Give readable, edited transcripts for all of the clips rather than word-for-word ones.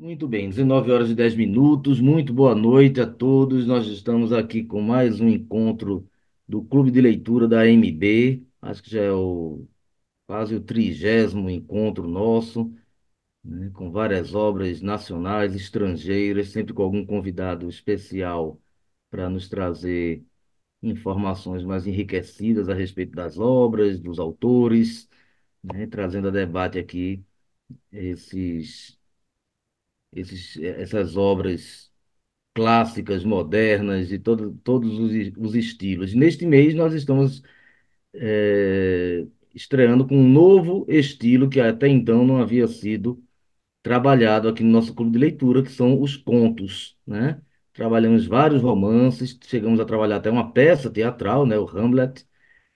Muito bem, 19 horas e 10 minutos. Muito boa noite a todos. Nós estamos aqui com mais um encontro do Clube de Leitura da AMB. Acho que já é quase o 30º encontro nosso, né, com várias obras nacionais, estrangeiras, sempre com algum convidado especial para nos trazer informações mais enriquecidas a respeito das obras, dos autores, né, trazendo a debate aqui esses, essas obras clássicas, modernas e todos os estilos. Neste mês, nós estamos estreando com um novo estilo que até então não havia sido trabalhado aqui no nosso clube de leitura, que são os contos, né? Trabalhamos vários romances, chegamos a trabalhar até uma peça teatral, né, o Hamlet,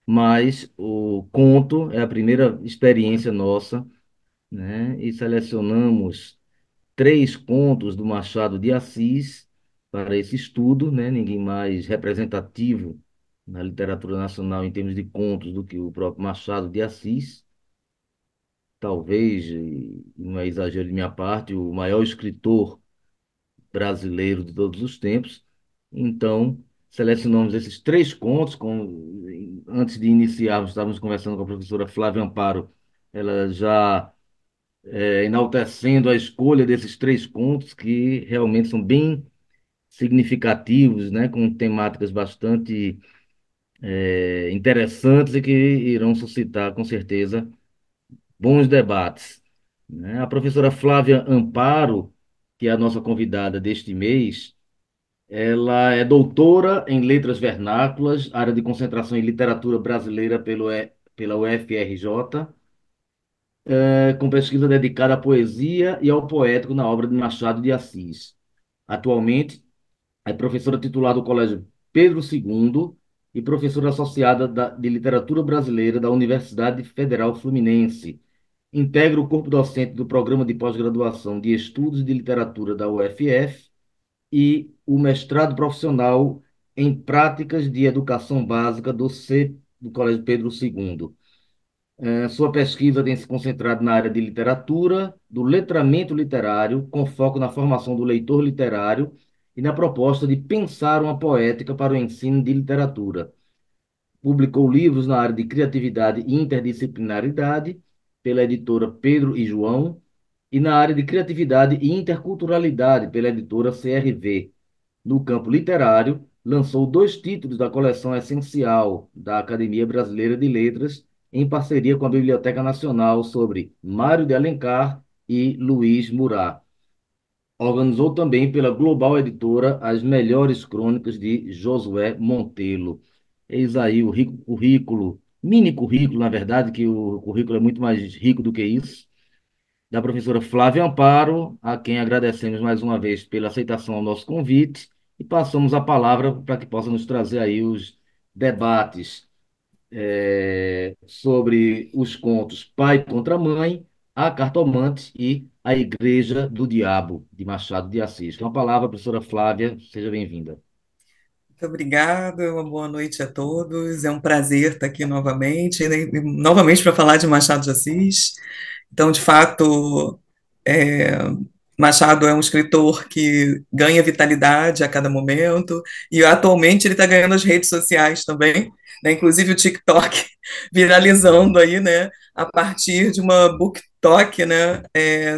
mas o conto é a primeira experiência nossa, né? E selecionamos três contos do Machado de Assis para esse estudo, né? Ninguém mais representativo na literatura nacional em termos de contos do que o próprio Machado de Assis. Talvez, e não é exagero de minha parte, o maior escritor brasileiro de todos os tempos. Então, selecionamos esses três contos. Antes de iniciarmos, estávamos conversando com a professora Flávia Amparo. Ela já enaltecendo a escolha desses três contos, que realmente são bem significativos, né, com temáticas bastante interessantes e que irão suscitar, com certeza, bons debates, né? A professora Flávia Amparo, que é a nossa convidada deste mês, ela é doutora em Letras Vernáculas, área de concentração em Literatura Brasileira pela UFRJ, com pesquisa dedicada à poesia e ao poético na obra de Machado de Assis. Atualmente, é professora titular do Colégio Pedro II e professora associada de Literatura Brasileira da Universidade Federal Fluminense. Integra o corpo docente do Programa de Pós-Graduação de Estudos de Literatura da UFF e o mestrado profissional em Práticas de Educação Básica do Colégio Pedro II. Sua pesquisa tem se concentrado na área de literatura, do letramento literário, com foco na formação do leitor literário e na proposta de pensar uma poética para o ensino de literatura. Publicou livros na área de criatividade e interdisciplinaridade, pela editora Pedro e João, e na área de criatividade e interculturalidade, pela editora CRV. No campo literário, lançou dois títulos da coleção essencial da Academia Brasileira de Letras, em parceria com a Biblioteca Nacional, sobre Mário de Alencar e Luiz Murat. Organizou também pela Global Editora as melhores crônicas de Josué Montelo. Eis aí o rico currículo, mini currículo, na verdade, que o currículo é muito mais rico do que isso, da professora Flávia Amparo, a quem agradecemos mais uma vez pela aceitação ao nosso convite e passamos a palavra para que possa nos trazer aí os debates sobre os contos Pai contra Mãe, A Cartomante e A Igreja do Diabo, de Machado de Assis. Com a palavra, professora Flávia, seja bem-vinda. Muito obrigada, uma boa noite a todos. É um prazer estar aqui novamente, né, e novamente para falar de Machado de Assis. Então, de fato, é, Machado é um escritor que ganha vitalidade a cada momento, e atualmente ele está ganhando as redes sociais também, né, inclusive o TikTok viralizando aí, né, a partir de uma BookTok, né,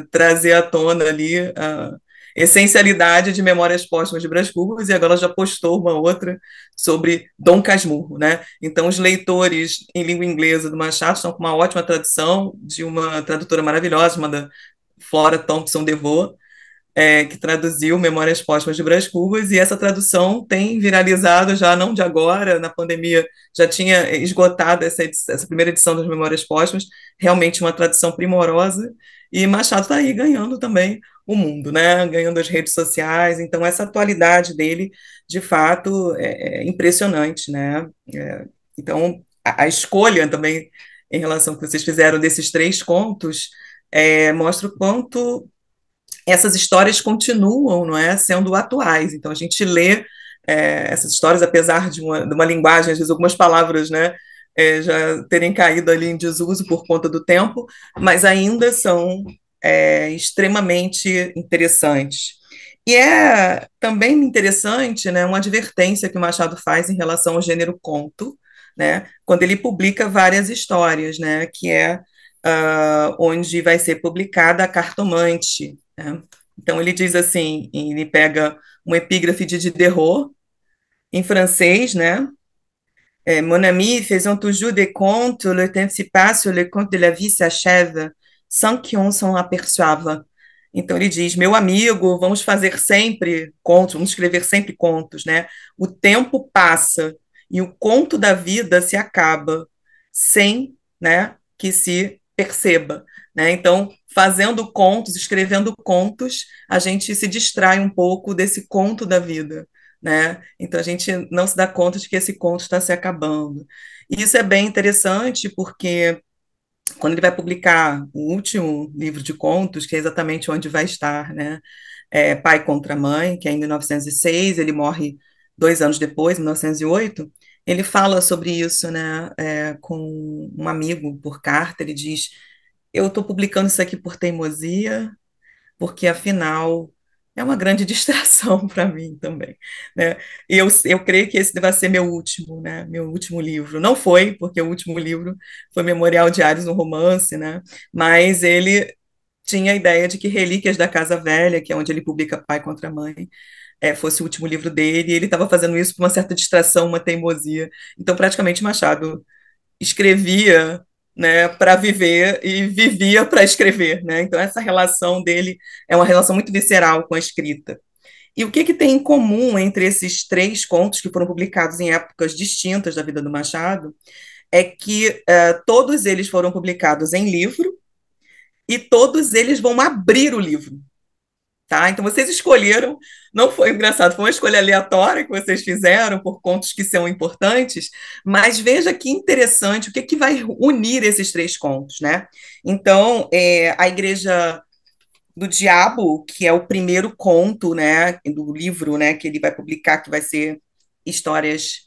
trazer à tona ali a essencialidade de Memórias Póstumas de Brás Cubas, e agora já postou uma outra sobre Dom Casmurro, né? Então, os leitores em língua inglesa do Machado estão com uma ótima tradução de uma tradutora maravilhosa, chamada Flora Thompson DeVoe, que traduziu Memórias Póstumas de Brás Cubas, e essa tradução tem viralizado já, não de agora, na pandemia já tinha esgotado essa primeira edição das Memórias Póstumas, realmente uma tradução primorosa, e Machado está aí ganhando também o mundo, né? Ganhando as redes sociais, então essa atualidade dele, de fato, é impressionante, né? Então, a escolha também, em relação ao que vocês fizeram desses três contos, mostra o quanto essas histórias continuam, não é, sendo atuais. Então a gente lê essas histórias, apesar de uma linguagem, às vezes algumas palavras, né, já terem caído ali em desuso por conta do tempo, mas ainda são extremamente interessantes. E é também interessante, né, uma advertência que o Machado faz em relação ao gênero conto, né, quando ele publica várias histórias, né, que é onde vai ser publicada a Cartomante, né? Então ele diz assim, ele pega uma epígrafe de Diderot, em francês, né, mon ami, faisons toujours des contes, le temps se passe, le conte de la vie s'achève, sans qu'on s'en aperçoive. Então ele diz, meu amigo, vamos fazer sempre contos, vamos escrever sempre contos, né? O tempo passa e o conto da vida se acaba sem, né, que se perceba, né? Então, fazendo contos, escrevendo contos, a gente se distrai um pouco desse conto da vida, né? Então a gente não se dá conta de que esse conto está se acabando. E isso é bem interessante porque quando ele vai publicar o último livro de contos, que é exatamente onde vai estar, né? Pai contra Mãe, que é em 1906, ele morre 2 anos depois, em 1908. Ele fala sobre isso, né? Com um amigo por carta. Ele diz: eu estou publicando isso aqui por teimosia, porque afinal é uma grande distração para mim também, né? E eu creio que esse vai ser meu último, né? Meu último livro. Não foi, porque o último livro foi Memorial Diários, um romance, né? Mas ele tinha a ideia de que Relíquias da Casa Velha, que é onde ele publica Pai contra Mãe, fosse o último livro dele, e ele estava fazendo isso por uma certa distração, uma teimosia. Então, praticamente, Machado escrevia, né, para viver e vivia para escrever, né? Então essa relação dele é uma relação muito visceral com a escrita. E o que que tem em comum entre esses três contos que foram publicados em épocas distintas da vida do Machado é que todos eles foram publicados em livro e todos eles vão abrir o livro. Tá? Então vocês escolheram, não foi engraçado, foi uma escolha aleatória que vocês fizeram por contos que são importantes, mas veja que interessante, o que, que vai unir esses três contos, né? Então, a Igreja do Diabo, que é o primeiro conto, né, do livro, né, que ele vai publicar, que vai ser Histórias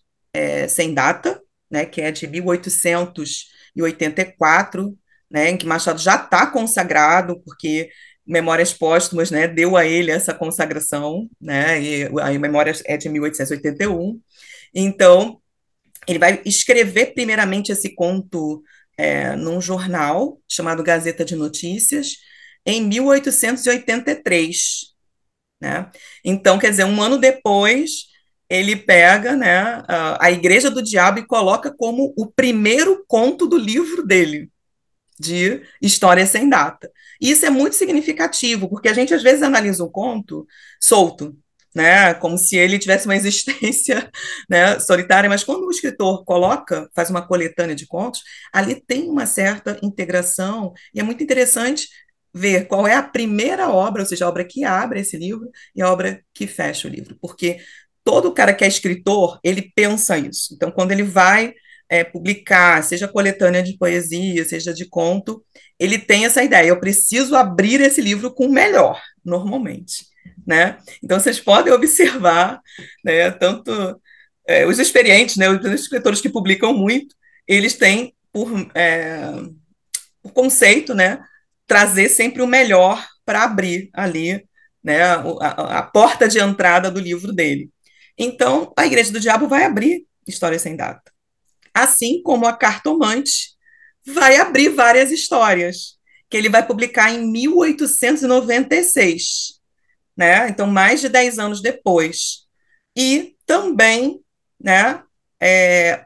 Sem Data, né, que é de 1884, né, em que Machado já está consagrado, porque Memórias Póstumas, né, deu a ele essa consagração, né, e a Memórias é de 1881. Então, ele vai escrever primeiramente esse conto num jornal chamado Gazeta de Notícias, em 1883, né? Então, quer dizer, um ano depois, ele pega, né, a Igreja do Diabo e coloca como o primeiro conto do livro dele, de História Sem Data. E isso é muito significativo, porque a gente às vezes analisa um conto solto, né, como se ele tivesse uma existência, né, solitária, mas quando o escritor coloca, faz uma coletânea de contos, ali tem uma certa integração, e é muito interessante ver qual é a primeira obra, ou seja, a obra que abre esse livro e a obra que fecha o livro, porque todo cara que é escritor, ele pensa isso. Então, quando ele vai publicar, seja coletânea de poesia, seja de conto, ele tem essa ideia. Eu preciso abrir esse livro com o melhor, normalmente, né? Então vocês podem observar, né? Tanto os experientes, né? Os escritores que publicam muito, eles têm por conceito, né? Trazer sempre o melhor para abrir ali, né? A porta de entrada do livro dele. Então, a Igreja do Diabo vai abrir Histórias Sem Data, assim como a Cartomante vai abrir várias histórias, que ele vai publicar em 1896, né? Então, mais de 10 anos depois. E também, né,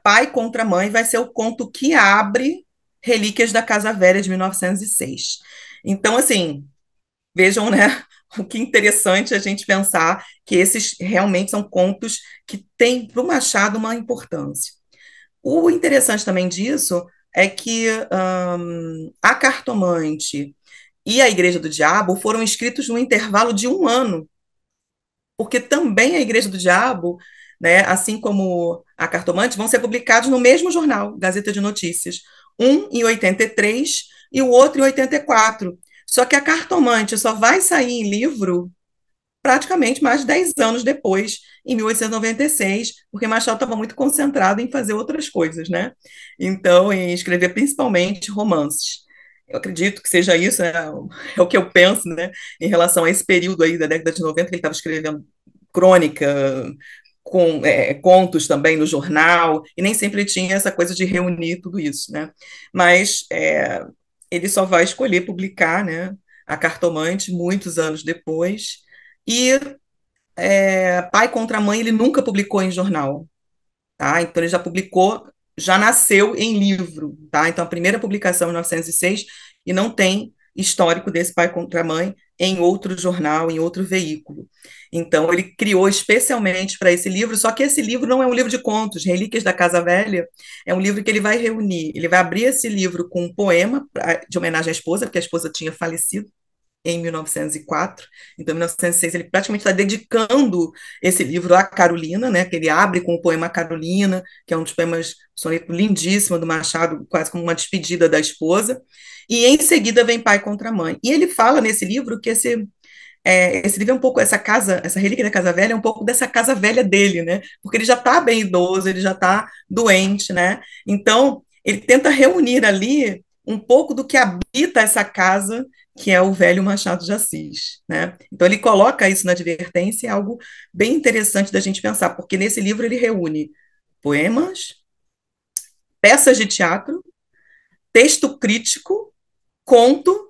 Pai contra Mãe vai ser o conto que abre Relíquias da Casa Velha, de 1906. Então, assim, vejam, né, o que interessante a gente pensar que esses realmente são contos que têm para o Machado uma importância. O interessante também disso é que a Cartomante e a Igreja do Diabo foram escritos num intervalo de 1 ano, porque também a Igreja do Diabo, né, assim como a Cartomante, vão ser publicados no mesmo jornal, Gazeta de Notícias, um em 83 e o outro em 84. Só que a Cartomante só vai sair em livro praticamente mais de 10 anos depois, em 1896, porque Machado estava muito concentrado em fazer outras coisas, né? Então, em escrever principalmente romances. Eu acredito que seja isso, é o que eu penso, né, em relação a esse período aí da década de 90 que ele estava escrevendo crônica, com contos também no jornal, e nem sempre tinha essa coisa de reunir tudo isso, né? Mas ele só vai escolher publicar, né, a Cartomante muitos anos depois, e Pai contra Mãe ele nunca publicou em jornal, tá? Então ele já publicou, já nasceu em livro, tá? Então a primeira publicação em 1906 e não tem histórico desse Pai contra a Mãe em outro jornal, em outro veículo. Então ele criou especialmente para esse livro, só que esse livro não é um livro de contos, Relíquias da Casa Velha é um livro que ele vai reunir, ele vai abrir esse livro com um poema de homenagem à esposa, porque a esposa tinha falecido em 1904. Então, em 1906, ele praticamente está dedicando esse livro à Carolina, né, que ele abre com o poema Carolina, que é um dos poemas, um soneto lindíssimo do Machado, quase como uma despedida da esposa. E em seguida vem Pai contra Mãe. E ele fala nesse livro que esse livro é um pouco, essa casa, essa relíquia da Casa Velha é um pouco dessa casa velha dele, né? Porque ele já está bem idoso, ele já está doente, né? Então, ele tenta reunir ali um pouco do que habita essa casa, que é o velho Machado de Assis, né? Então, ele coloca isso na advertência, é algo bem interessante da gente pensar, porque nesse livro ele reúne poemas, peças de teatro, texto crítico, conto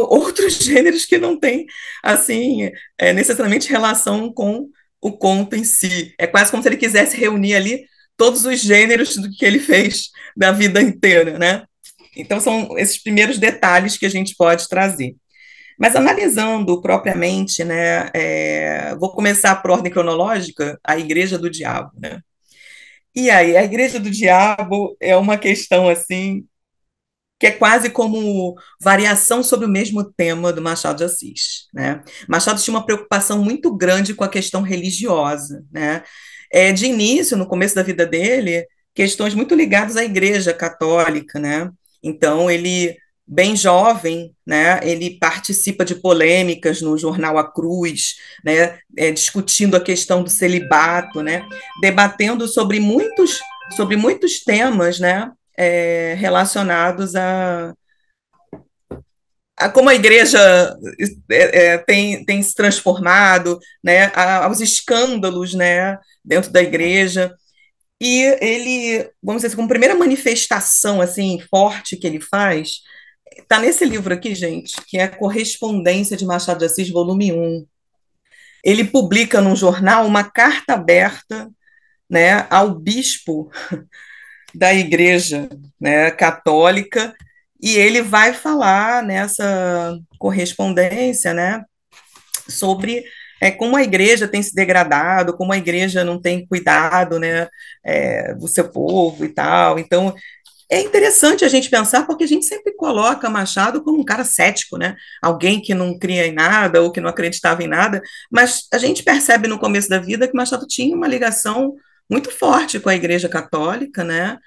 outros gêneros que não têm, assim, necessariamente relação com o conto em si. É quase como se ele quisesse reunir ali todos os gêneros do que ele fez da vida inteira, né? Então, são esses primeiros detalhes que a gente pode trazer. Mas analisando propriamente, né, vou começar por ordem cronológica, a Igreja do Diabo, né? E aí, a Igreja do Diabo é uma questão, assim, que é quase como variação sobre o mesmo tema do Machado de Assis, né? Machado tinha uma preocupação muito grande com a questão religiosa, né? De início, no começo da vida dele, questões muito ligadas à Igreja Católica, né? Então ele bem jovem, né? Ele participa de polêmicas no jornal A Cruz, né? Discutindo a questão do celibato, né? Debatendo sobre muitos temas, né? Relacionados a como a igreja tem se transformado, né, aos escândalos, né, dentro da igreja. E ele, vamos dizer assim, como primeira manifestação assim forte que ele faz, está nesse livro aqui, gente, que é a Correspondência de Machado de Assis, volume 1. Ele publica num jornal uma carta aberta, né, ao bispo da igreja, né, católica, e ele vai falar nessa correspondência, né, sobre como a igreja tem se degradado, como a igreja não tem cuidado, né, do seu povo e tal. Então, é interessante a gente pensar, porque a gente sempre coloca Machado como um cara cético, né? Alguém que não cria em nada ou que não acreditava em nada, mas a gente percebe no começo da vida que Machado tinha uma ligação muito forte com a Igreja Católica, né?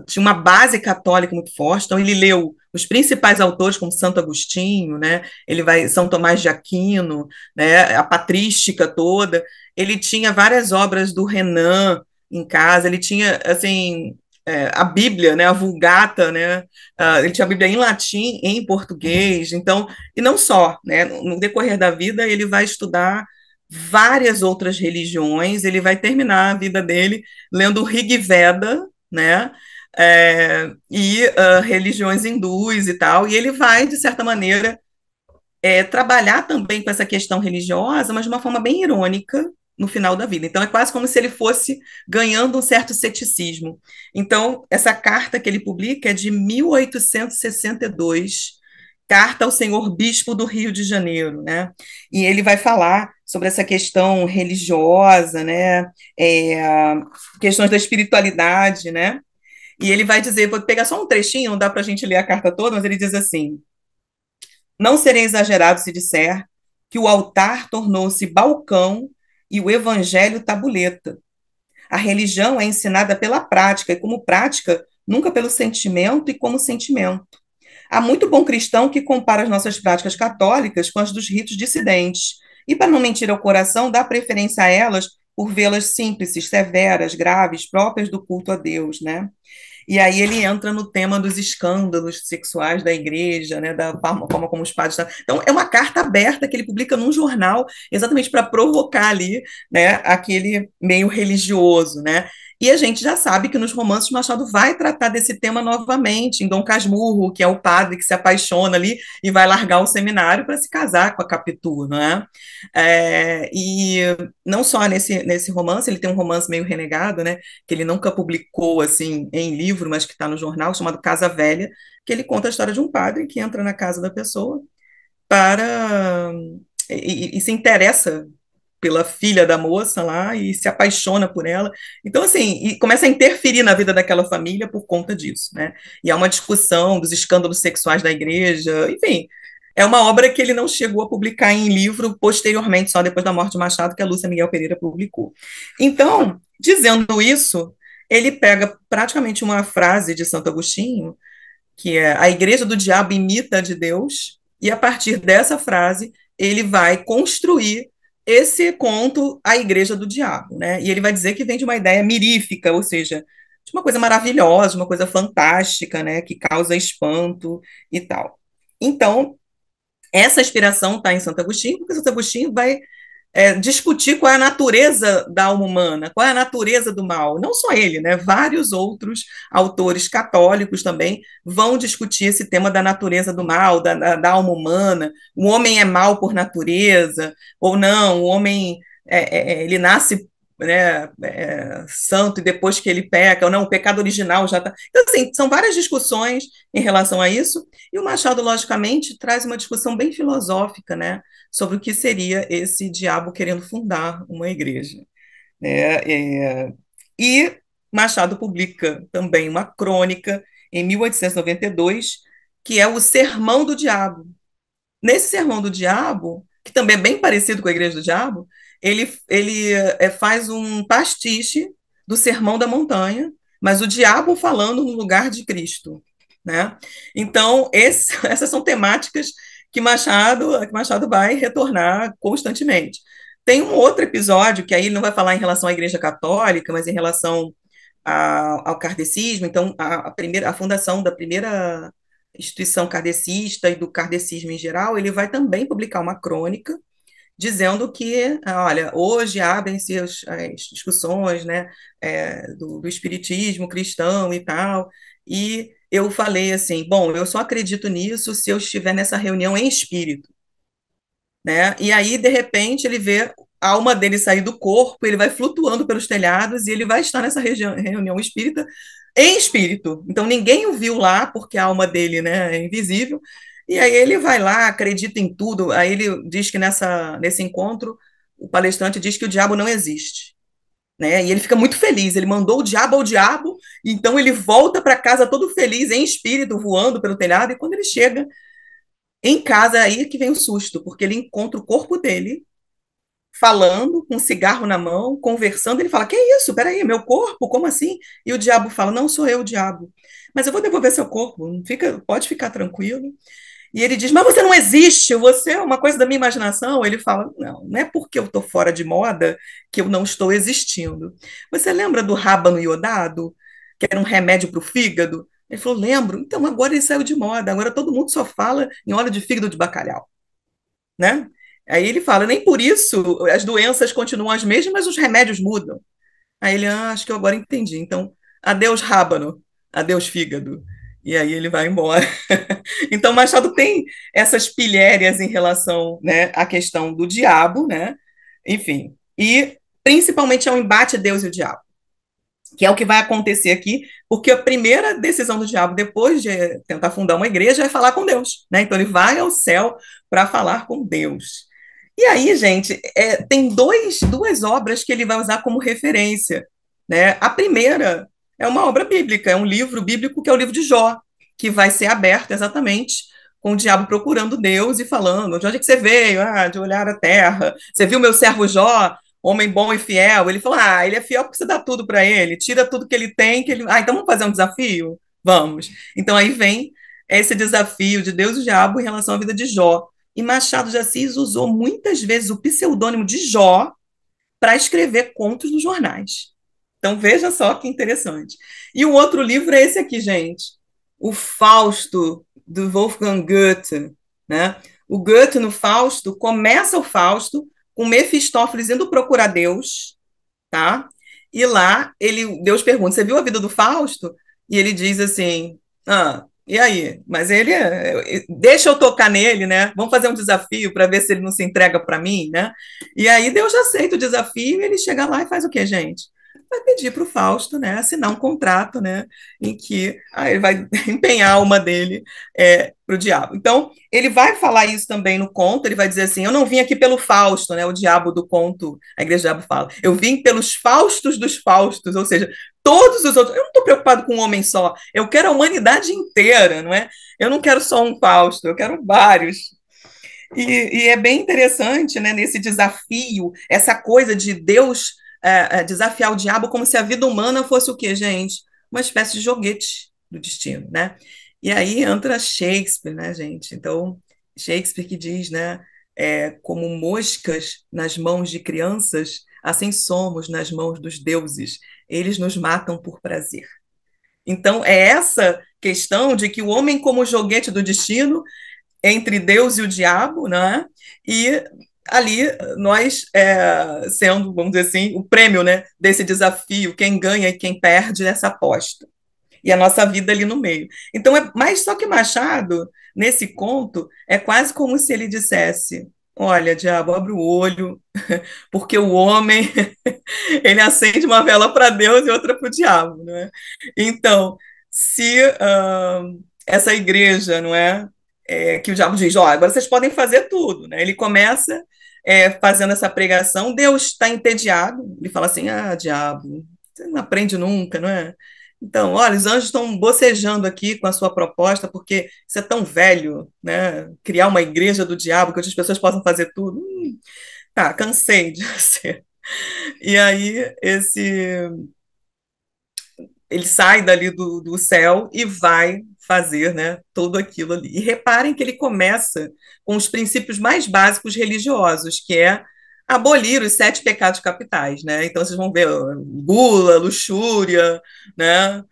Tinha uma base católica muito forte, então ele leu os principais autores como Santo Agostinho, né? Ele vai São Tomás de Aquino, né? A patrística toda. Ele tinha várias obras do Renan em casa. Ele tinha assim a Bíblia, né, a Vulgata, né, ele tinha a Bíblia em latim, em português, então, e não só, né, no decorrer da vida ele vai estudar várias outras religiões, ele vai terminar a vida dele lendo o Rig Veda, né, religiões hindus e tal, e ele vai, de certa maneira, trabalhar também com essa questão religiosa, mas de uma forma bem irônica no final da vida. Então, é quase como se ele fosse ganhando um certo ceticismo. Então, essa carta que ele publica é de 1862, carta ao senhor bispo do Rio de Janeiro, né? E ele vai falar sobre essa questão religiosa, né? Questões da espiritualidade, né? E ele vai dizer, vou pegar só um trechinho, não dá para a gente ler a carta toda, mas ele diz assim: não serei exagerado se disser que o altar tornou-se balcão e o evangelho tabuleta. A religião é ensinada pela prática, e como prática, nunca pelo sentimento e como sentimento. Há muito bom cristão que compara as nossas práticas católicas com as dos ritos dissidentes, e, para não mentir ao coração, dá preferência a elas por vê-las simples, severas, graves, próprias do culto a Deus, né? E aí ele entra no tema dos escândalos sexuais da igreja, né, da forma como os padres estão. Então, é uma carta aberta que ele publica num jornal, exatamente para provocar ali, né, aquele meio religioso, né? E a gente já sabe que nos romances Machado vai tratar desse tema novamente, em Dom Casmurro, que é o padre que se apaixona ali e vai largar o seminário para se casar com a Capitu, né? E não só nesse romance, ele tem um romance meio renegado, né? Que ele nunca publicou assim em livro, mas que está no jornal, chamado Casa Velha, que ele conta a história de um padre que entra na casa da pessoa para e se interessa pela filha da moça lá e se apaixona por ela. Então, assim, e começa a interferir na vida daquela família por conta disso, né? E há uma discussão dos escândalos sexuais da igreja, enfim. É uma obra que ele não chegou a publicar em livro posteriormente, só depois da morte de Machado, que a Lúcia Miguel Pereira publicou. Então, dizendo isso, ele pega praticamente uma frase de Santo Agostinho, que é a igreja do diabo imita a de Deus, e a partir dessa frase ele vai construir esse conto, a igreja do diabo, né? E ele vai dizer que vem de uma ideia mirífica, ou seja, de uma coisa maravilhosa, uma coisa fantástica, né? Que causa espanto e tal. Então, essa inspiração está em Santo Agostinho, porque Santo Agostinho vai discutir qual é a natureza da alma humana, qual é a natureza do mal. Não só ele, né? Vários outros autores católicos também vão discutir esse tema da natureza do mal, da alma humana. O homem é mal por natureza, ou não, o homem ele nasce, né, santo e depois que ele peca, ou não, o pecado original já está. Então, assim, são várias discussões em relação a isso, e o Machado, logicamente, traz uma discussão bem filosófica, né, sobre o que seria esse diabo querendo fundar uma igreja, né? E Machado publica também uma crônica em 1892, que é o Sermão do Diabo. Nesse Sermão do Diabo, que também é bem parecido com a Igreja do Diabo, ele faz um pastiche do Sermão da Montanha, mas o diabo falando no lugar de Cristo, né? Então, essas são temáticas que Machado vai retornar constantemente. Tem um outro episódio que aí ele não vai falar em relação à Igreja Católica, mas em relação ao kardecismo. Então, a fundação da primeira instituição kardecista e do kardecismo em geral, ele vai também publicar uma crônica dizendo que, olha, hoje abrem-se as discussões, né, do espiritismo cristão e tal, e eu falei assim, bom, eu só acredito nisso se eu estiver nessa reunião em espírito, né? E aí, de repente, ele vê a alma dele sair do corpo, ele vai flutuando pelos telhados e ele vai estar nessa reunião espírita em espírito. Então, ninguém o viu lá, porque a alma dele, né, é invisível. E aí ele vai lá, acredita em tudo. Aí ele diz que nesse encontro, o palestrante diz que o diabo não existe. Né? E ele fica muito feliz. Ele mandou o diabo ao diabo, então ele volta para casa todo feliz, em espírito, voando pelo telhado. E quando ele chega em casa, é aí que vem o susto, porque ele encontra o corpo dele falando, com um cigarro na mão, conversando. Ele fala: Que é isso? Peraí, meu corpo? Como assim? E o diabo fala: Não sou eu, o diabo. Mas eu vou devolver seu corpo, pode ficar tranquilo. E ele diz: Mas você não existe, você é uma coisa da minha imaginação. Ele fala: Não é porque eu estou fora de moda que eu não estou existindo. Você lembra do rábano iodado, que era um remédio para o fígado? Ele falou: Lembro. Então agora ele saiu de moda, agora todo mundo só fala em óleo de fígado de bacalhau, né? Aí ele fala: Nem por isso as doenças continuam as mesmas, mas os remédios mudam. Aí ele: Acho que eu agora entendi. Então, adeus rábano, adeus fígado. E aí ele vai embora. Então, Machado tem essas pilhérias em relação, né, à questão do diabo, né? Enfim, e principalmente ao embate Deus e o diabo, que é o que vai acontecer aqui, porque a primeira decisão do diabo, depois de tentar fundar uma igreja, é falar com Deus, né? Então ele vai ao céu para falar com Deus. E aí, gente, tem duas obras que ele vai usar como referência, né? A primeira é uma obra bíblica, é um livro bíblico que é o livro de Jó, que vai ser aberto exatamente com o diabo procurando Deus e falando: De onde é que você veio? De olhar a terra. Você viu meu servo Jó, homem bom e fiel? Ele falou: ele é fiel porque você dá tudo para ele, tira tudo que ele tem, que ele. Então vamos fazer um desafio? Vamos. Então aí vem esse desafio de Deus e o diabo em relação à vida de Jó. E Machado de Assis usou muitas vezes o pseudônimo de Jó para escrever contos nos jornais. Então veja só que interessante. E o outro livro é esse aqui, gente, o Fausto, do Wolfgang Goethe, né? O Goethe no Fausto começa o Fausto com Mefistófeles indo procurar Deus, tá? E lá Deus pergunta: você viu a vida do Fausto? E ele diz assim: ah, e aí? Mas ele deixa eu tocar nele, né? Vamos fazer um desafio para ver se ele não se entrega para mim, né? E aí Deus aceita o desafio e ele chega lá e faz o quê, gente? Vai pedir para o Fausto, né, assinar um contrato, né, em que ele vai empenhar a alma dele para o diabo. Então, ele vai falar isso também no conto, ele vai dizer assim, eu não vim aqui pelo Fausto, né, o diabo do conto, a igreja do diabo fala, eu vim pelos Faustos dos Faustos, ou seja, todos os outros, eu não estou preocupado com um homem só, eu quero a humanidade inteira, não é? Eu não quero só um Fausto, eu quero vários. E é bem interessante, né, nesse desafio, essa coisa de Deus desafiar o diabo como se a vida humana fosse o quê, gente? Uma espécie de joguete do destino, né? E aí entra Shakespeare, né, gente? Então, Shakespeare que diz, né, como moscas nas mãos de crianças, assim somos nas mãos dos deuses. Eles nos matam por prazer. Então, é essa questão de que o homem como joguete do destino entre Deus e o diabo, né? E ali nós sendo, vamos dizer assim, o prêmio, né, desse desafio, quem ganha e quem perde nessa aposta. E a nossa vida ali no meio. Então, mas só que Machado, nesse conto, é quase como se ele dissesse: olha, diabo, abre o olho, porque o homem ele acende uma vela para Deus e outra para o diabo, não é? Então, se essa igreja, não é, que o diabo diz, ó, agora vocês podem fazer tudo, né? Ele começa fazendo essa pregação, Deus está entediado, ele fala assim, ah, diabo, você não aprende nunca, não é? Então, olha, os anjos estão bocejando aqui com a sua proposta, porque isso é tão velho, né? Criar uma igreja do diabo, que outras pessoas possam fazer tudo. Tá, cansei de ser. E aí, ele sai dali do céu e vai fazer, né, tudo aquilo ali. E reparem que ele começa com os princípios mais básicos religiosos, que é abolir os 7 pecados capitais, né? Então vocês vão ver gula, luxúria, né,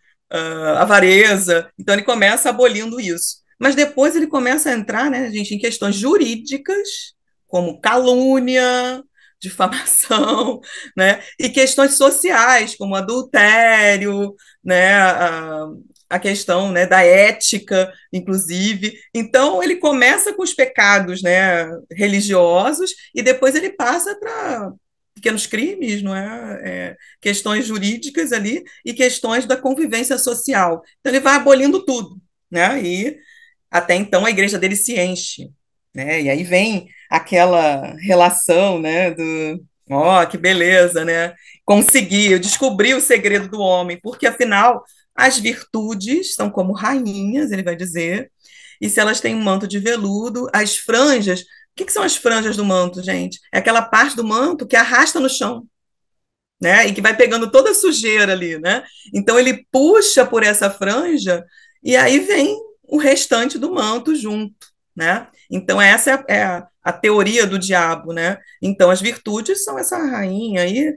avareza. Então ele começa abolindo isso. Mas depois ele começa a entrar, né, gente, em questões jurídicas, como calúnia, difamação, né? E questões sociais, como adultério, né? A questão, né, da ética, inclusive. Então, ele começa com os pecados, né, religiosos e depois ele passa para pequenos crimes, não é? Questões jurídicas ali e questões da convivência social. Então, ele vai abolindo tudo, né? E até então a igreja dele se enche, né? E aí vem aquela relação, né, do, ó, que beleza, né? Consegui, eu descobri o segredo do homem, porque afinal as virtudes são como rainhas, ele vai dizer, e se elas têm um manto de veludo, as franjas, o que são as franjas do manto, gente? É aquela parte do manto que arrasta no chão, né? E que vai pegando toda a sujeira ali, né? Então ele puxa por essa franja e aí vem o restante do manto junto, né? Então essa é a teoria do diabo, né? Então as virtudes são essa rainha aí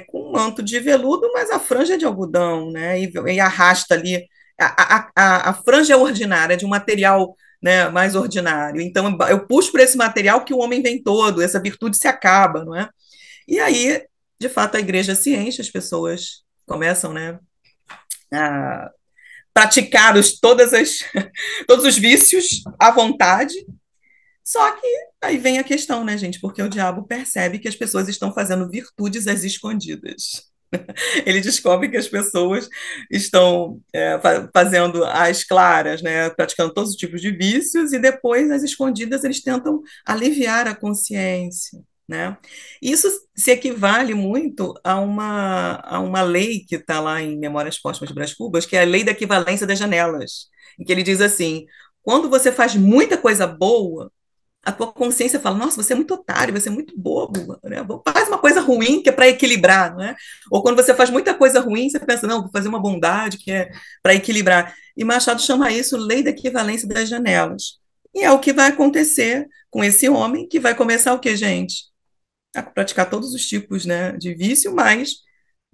com um manto de veludo, mas a franja é de algodão, né? E arrasta ali. A franja é ordinária, é de um material, né, mais ordinário. Então eu puxo por esse material que o homem vem todo, essa virtude se acaba, não é? E aí, de fato, a igreja se enche, as pessoas começam, né, a praticar todos os vícios à vontade. Só que aí vem a questão, né, gente? Porque o diabo percebe que as pessoas estão fazendo virtudes às escondidas. Ele descobre que as pessoas estão fazendo as claras, né, praticando todos os tipos de vícios, e depois, as escondidas, eles tentam aliviar a consciência. Né? Isso se equivale muito a uma lei que está lá em Memórias Póstumas de Brás Cubas, que é a lei da equivalência das janelas, em que ele diz assim: quando você faz muita coisa boa, a tua consciência fala, nossa, você é muito otário, você é muito bobo, né? Faz uma coisa ruim que é para equilibrar, não é? Ou quando você faz muita coisa ruim, você pensa, não, vou fazer uma bondade que é para equilibrar. E Machado chama isso lei da equivalência das janelas. E é o que vai acontecer com esse homem, que vai começar o quê, gente? A praticar todos os tipos, né, de vício, mas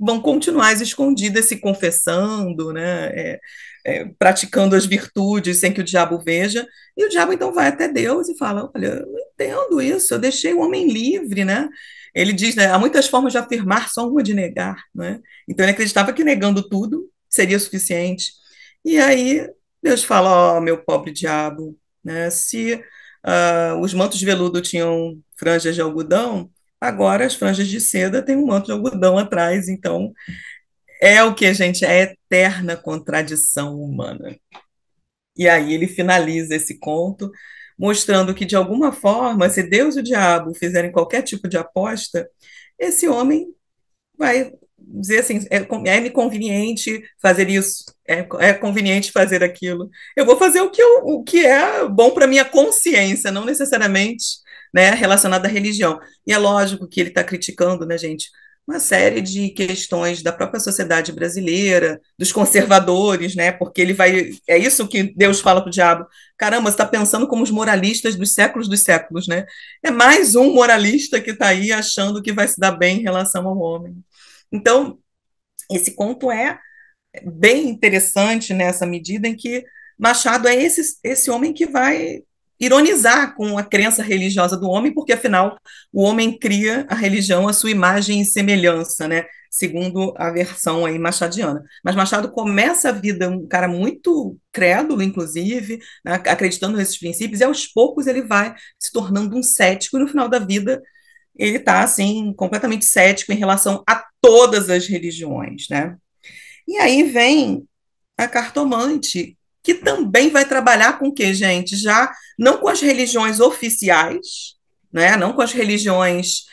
vão continuar às escondidas, se confessando, né? Praticando as virtudes sem que o diabo veja, e o diabo então vai até Deus e fala: Olha, eu não entendo isso, eu deixei o homem livre, né? Ele diz, né, há muitas formas de afirmar, só uma de negar, né? Então ele acreditava que negando tudo seria suficiente. E aí Deus fala: Ó, meu pobre diabo, né? Se os mantos de veludo tinham franjas de algodão, agora as franjas de seda têm um manto de algodão atrás, então é o que, gente? É a eterna contradição humana. E aí ele finaliza esse conto mostrando que, de alguma forma, se Deus e o diabo fizerem qualquer tipo de aposta, esse homem vai dizer assim, é-me conveniente fazer isso, é conveniente fazer aquilo. Eu vou fazer o que é bom para minha consciência, não necessariamente, né, relacionado à religião. E é lógico que ele está criticando, né, gente, uma série de questões da própria sociedade brasileira, dos conservadores, né, porque ele vai, é isso que Deus fala para o diabo, caramba, você está pensando como os moralistas dos séculos, né? É mais um moralista que está aí achando que vai se dar bem em relação ao homem. Então, esse conto é bem interessante nessa medida em que Machado é esse homem que vai ironizar com a crença religiosa do homem, porque afinal o homem cria a religião à sua imagem e semelhança, né? Segundo a versão aí machadiana. Mas Machado começa a vida um cara muito crédulo, inclusive, né, acreditando nesses princípios, e aos poucos ele vai se tornando um cético, e no final da vida ele está assim completamente cético em relação a todas as religiões, né? E aí vem a cartomante, que também vai trabalhar com o que, gente? Já não com as religiões oficiais, né? Não com as religiões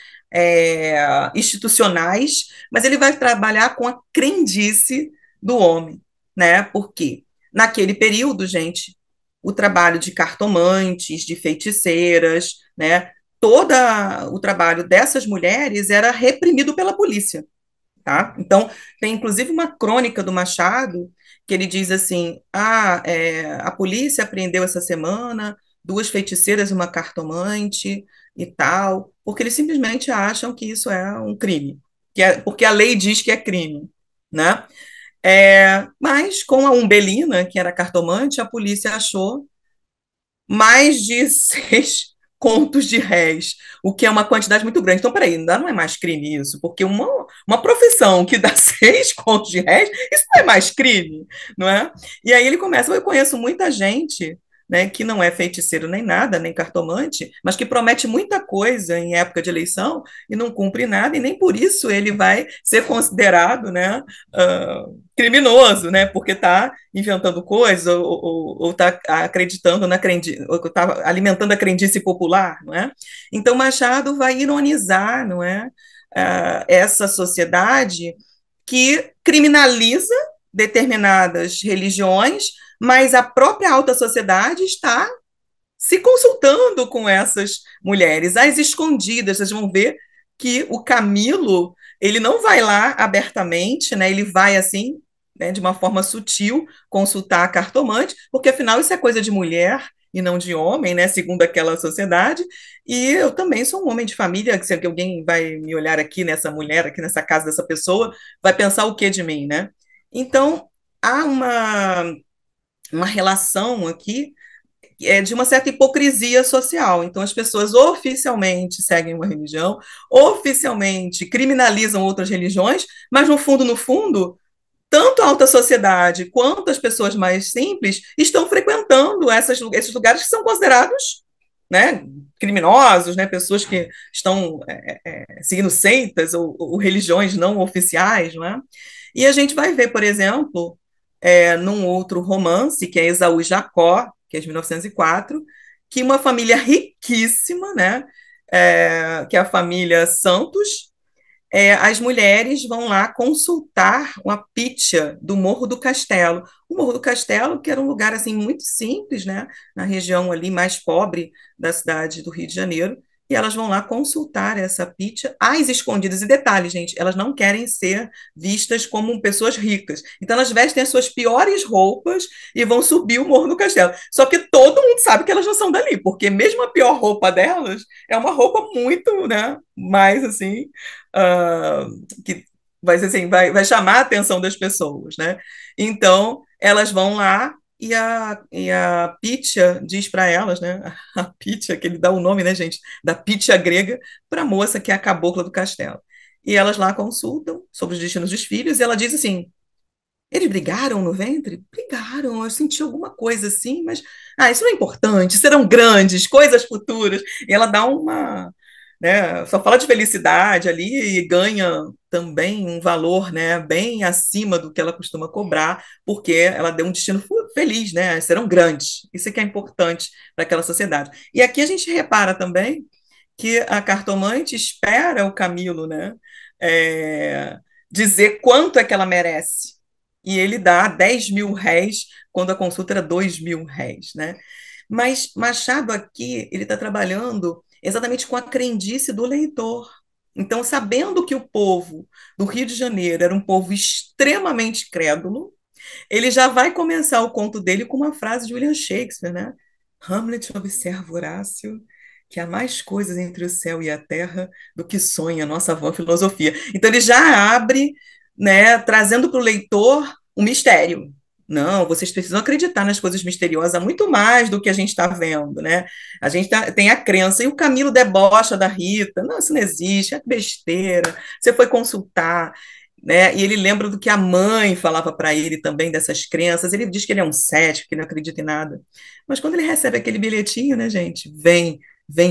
institucionais, mas ele vai trabalhar com a crendice do homem, né? Porque naquele período, gente, o trabalho de cartomantes, de feiticeiras, né? Todo o trabalho dessas mulheres era reprimido pela polícia. Tá? Então, tem inclusive uma crônica do Machado que ele diz assim: a polícia apreendeu essa semana duas feiticeiras e uma cartomante e tal, porque eles simplesmente acham que isso é um crime, porque a lei diz que é crime, né? Mas com a Umbelina, que era cartomante, a polícia achou mais de 6 contos de réis, o que é uma quantidade muito grande. Então, peraí, não é mais crime isso, porque uma profissão que dá 6 contos de réis, isso não é mais crime, não é? E aí ele começa, eu conheço muita gente, né, que não é feiticeiro nem nada, nem cartomante, mas que promete muita coisa em época de eleição e não cumpre nada, e nem por isso ele vai ser considerado, né, criminoso, né, porque está inventando coisas ou está acreditando na crendice, ou está alimentando a crendice popular, não é? Então Machado vai ironizar, não é, essa sociedade que criminaliza determinadas religiões, mas a própria alta sociedade está se consultando com essas mulheres, às escondidas. Vocês vão ver que o Camilo, ele não vai lá abertamente, né? Ele vai assim, né, de uma forma sutil, consultar a cartomante, porque afinal isso é coisa de mulher e não de homem, né, segundo aquela sociedade. E eu também sou um homem de família, que se alguém vai me olhar aqui nessa mulher, aqui nessa casa dessa pessoa, vai pensar o que de mim, né? Então, há uma relação aqui de uma certa hipocrisia social. Então, as pessoas oficialmente seguem uma religião, oficialmente criminalizam outras religiões, mas no fundo, tanto a alta sociedade quanto as pessoas mais simples estão frequentando esses lugares que são considerados, né, criminosos, né, pessoas que estão seguindo seitas ou religiões não oficiais, não é? E a gente vai ver, por exemplo, num outro romance, que é Esaú e Jacó, que é de 1904, que uma família riquíssima, né, que é a família Santos, as mulheres vão lá consultar uma pitia do Morro do Castelo. O Morro do Castelo, que era um lugar assim muito simples, né, na região ali mais pobre da cidade do Rio de Janeiro, e elas vão lá consultar essa pitia às escondidas. E detalhe, gente, elas não querem ser vistas como pessoas ricas. Então elas vestem as suas piores roupas e vão subir o Morro do Castelo. Só que todo mundo sabe que elas não são dali, porque mesmo a pior roupa delas é uma roupa muito, né, mais assim, que vai ser assim, vai chamar a atenção das pessoas, né? Então, elas vão lá e a Pitya diz para elas, né? A Pitya, que ele dá o nome, né, gente, da Pitya grega, para a moça que é a cabocla do castelo. E elas lá consultam sobre os destinos dos filhos, e ela diz assim: eles brigaram no ventre? Brigaram, eu senti alguma coisa assim, mas isso não é importante, serão grandes, coisas futuras. E ela dá uma, né, só fala de felicidade ali e ganha também um valor, né, bem acima do que ela costuma cobrar, porque ela deu um destino feliz, né, serão grandes. Isso é que é importante para aquela sociedade. E aqui a gente repara também que a cartomante espera o Camilo, né, é, dizer quanto é que ela merece. E ele dá 10.000 réis, quando a consulta era 2.000 réis, né? Mas Machado aqui, ele está trabalhando exatamente com a crendice do leitor. Então, sabendo que o povo do Rio de Janeiro era um povo extremamente crédulo, ele já vai começar o conto dele com uma frase de William Shakespeare, né? Hamlet observa Horácio que há mais coisas entre o céu e a terra do que sonha a nossa vã filosofia. Então ele já abre, né, trazendo para o leitor um mistério. Não, vocês precisam acreditar nas coisas misteriosas muito mais do que a gente está vendo, né? A gente tem a crença, e o Camilo debocha da Rita, não, isso não existe, é besteira, você foi consultar, né? E ele lembra do que a mãe falava para ele também dessas crenças. Ele diz que ele é um cético, que não acredita em nada. Mas quando ele recebe aquele bilhetinho, né, gente? Vem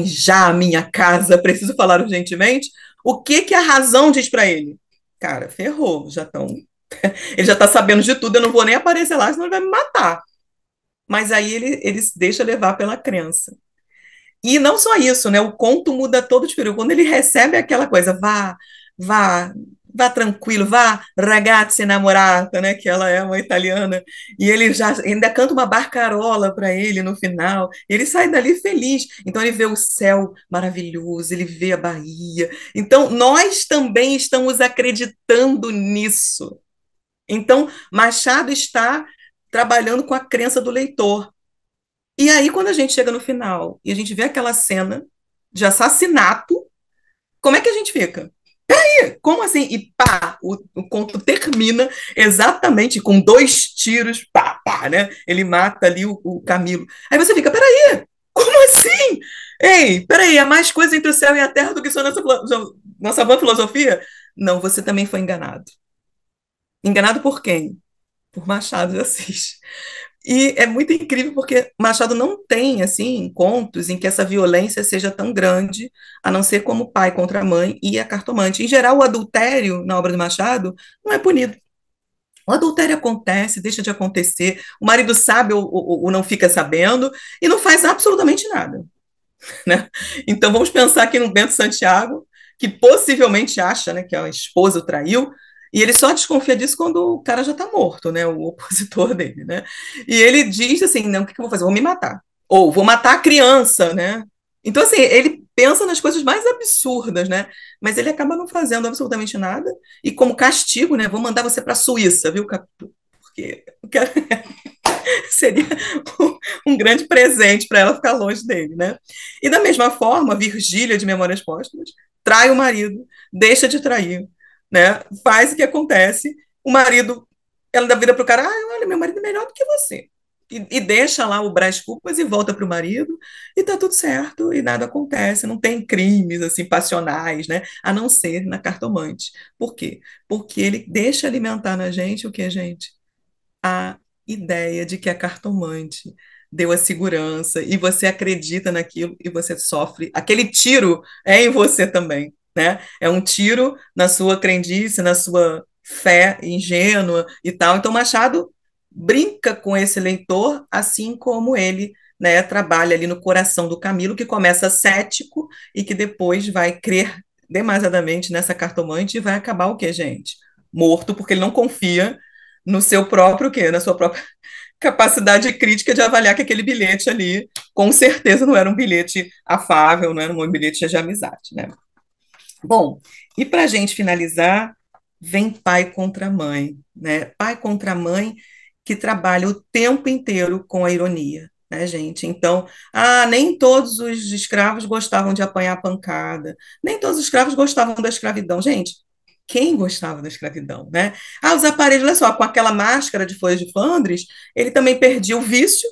já à minha casa, preciso falar urgentemente. O que que a razão diz para ele? Cara, ferrou, já estão. Ele já está sabendo de tudo, eu não vou nem aparecer lá, senão ele vai me matar. Mas aí ele se deixa levar pela crença. E não só isso, né? O conto muda todo de figura. Quando ele recebe aquela coisa, vá, vá tranquilo, vá, ragazzi innamorata, né? Que ela é uma italiana. E ele já ainda canta uma barcarola para ele no final. E ele sai dali feliz. Então ele vê o céu maravilhoso, ele vê a Bahia. Então nós também estamos acreditando nisso. Então Machado está trabalhando com a crença do leitor. E aí, quando a gente chega no final e a gente vê aquela cena de assassinato, como é que a gente fica? Como assim? E pá, o conto termina exatamente com 2 tiros, pá, pá, né? Ele mata ali o Camilo. Aí você fica, peraí, como assim? Ei, peraí, há mais coisa entre o céu e a terra do que só nossa vã filosofia? Não, você também foi enganado. Enganado por quem? Por Machado de Assis. E é muito incrível porque Machado não tem, assim, contos em que essa violência seja tão grande, a não ser como o pai contra a mãe e a cartomante. Em geral, o adultério na obra de Machado não é punido. O adultério acontece, deixa de acontecer, o marido sabe ou não fica sabendo e não faz absolutamente nada, né? Então vamos pensar aqui no Bento Santiago, que possivelmente acha, né, que a esposa o traiu, e ele só desconfia disso quando o cara já está morto, né, o opositor dele, né? E ele diz assim, não, o que eu vou fazer? Vou me matar. Ou vou matar a criança, né? Então, assim, ele pensa nas coisas mais absurdas, né? Mas ele acaba não fazendo absolutamente nada. E como castigo, né? Vou mandar você para a Suíça, viu, Capitu? Porque seria um grande presente para ela ficar longe dele, né? E da mesma forma, Virgília de Memórias Póstumas trai o marido, deixa de trair, né? Faz o que acontece, o marido, ela dá vida para o cara, olha, meu marido é melhor do que você. E deixa lá o Brás Cubas e volta para o marido, e tá tudo certo, e nada acontece, não tem crimes assim passionais, né? A não ser na cartomante. Por quê? Porque ele deixa alimentar na gente o que, gente? A ideia de que a cartomante deu a segurança e você acredita naquilo e você sofre. Aquele tiro é em você também, né? É um tiro na sua crendice, na sua fé ingênua e tal. Então, Machado brinca com esse leitor, assim como ele, né, trabalha ali no coração do Camilo, que começa cético e que depois vai crer demasiadamente nessa cartomante e vai acabar o quê, gente? Morto, porque ele não confia no seu próprio quê? Na sua própria capacidade crítica de avaliar que aquele bilhete ali, com certeza, não era um bilhete afável, não era um bilhete de amizade, né? Bom, e para a gente finalizar, vem pai contra mãe, né? Pai contra mãe que trabalha o tempo inteiro com a ironia, né, gente? Então, nem todos os escravos gostavam de apanhar pancada, nem todos os escravos gostavam da escravidão. Gente, Quem gostava da escravidão, né? Ah, os aparelhos, olha só, com aquela máscara de folhas de Flandres, ele também perdia o vício,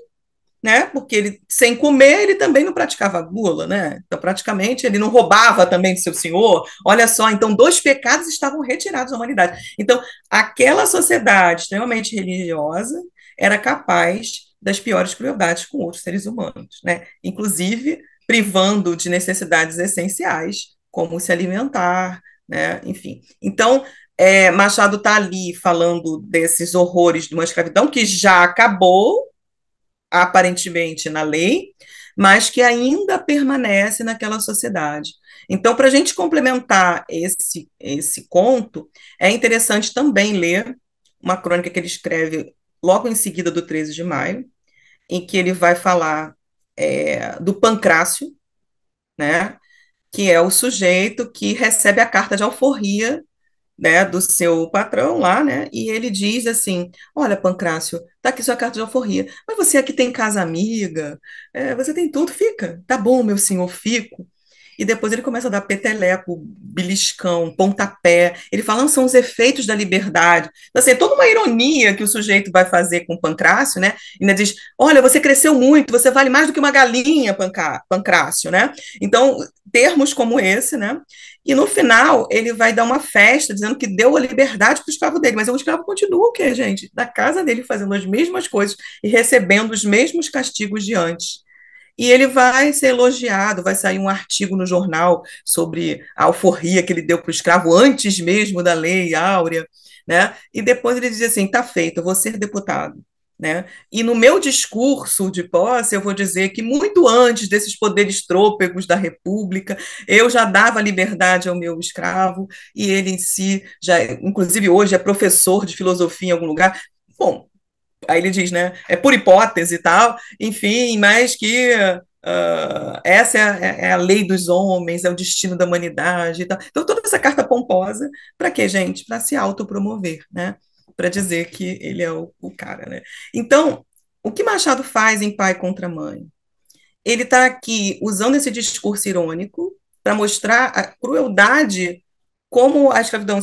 né? Porque ele, sem comer, ele também não praticava gula, né? Então, praticamente, ele não roubava também de seu senhor. Olha só, então, dois pecados estavam retirados da humanidade. Então, aquela sociedade extremamente religiosa era capaz das piores crueldades com outros seres humanos, né? Inclusive privando de necessidades essenciais, como se alimentar, né? Enfim. Então, Machado está ali falando desses horrores de uma escravidão que já acabou, aparentemente na lei, mas que ainda permanece naquela sociedade. Então, para a gente complementar esse conto, é interessante também ler uma crônica que ele escreve logo em seguida do 13 de maio, em que ele vai falar do Pancrácio, né, que é o sujeito que recebe a carta de alforria, né, do seu patrão lá, né, e ele diz assim, olha, Pancrácio, tá aqui sua carta de alforria, mas você aqui tem casa amiga, você tem tudo, fica, tá bom, meu senhor, fico. E depois ele começa a dar peteleco, beliscão, pontapé. Ele fala, não, são os efeitos da liberdade. Então, assim, é toda uma ironia que o sujeito vai fazer com o Pancrácio, né? E ainda diz, olha, você cresceu muito, você vale mais do que uma galinha, Pancrácio, né? Então, termos como esse, né? E no final, ele vai dar uma festa dizendo que deu a liberdade para o escravo dele. Mas o escravo continua o quê, gente? Na casa dele, fazendo as mesmas coisas e recebendo os mesmos castigos de antes. E ele vai ser elogiado, vai sair um artigo no jornal sobre a alforria que ele deu para o escravo antes mesmo da lei áurea, né? E depois ele diz assim: tá feito, eu vou ser deputado. Né? E no meu discurso de posse, eu vou dizer que muito antes desses poderes trôpegos da República, eu já dava liberdade ao meu escravo, e ele em si, já, inclusive hoje, é professor de filosofia em algum lugar. Bom, aí ele diz, né, é por hipótese e tal, enfim, mas que essa é a lei dos homens, é o destino da humanidade e tal. Então, toda essa carta pomposa, para quê, gente? Para se autopromover, né? Para dizer que ele é o cara, né? Então, o que Machado faz em Pai contra Mãe? Ele está aqui usando esse discurso irônico para mostrar a crueldade como a escravidão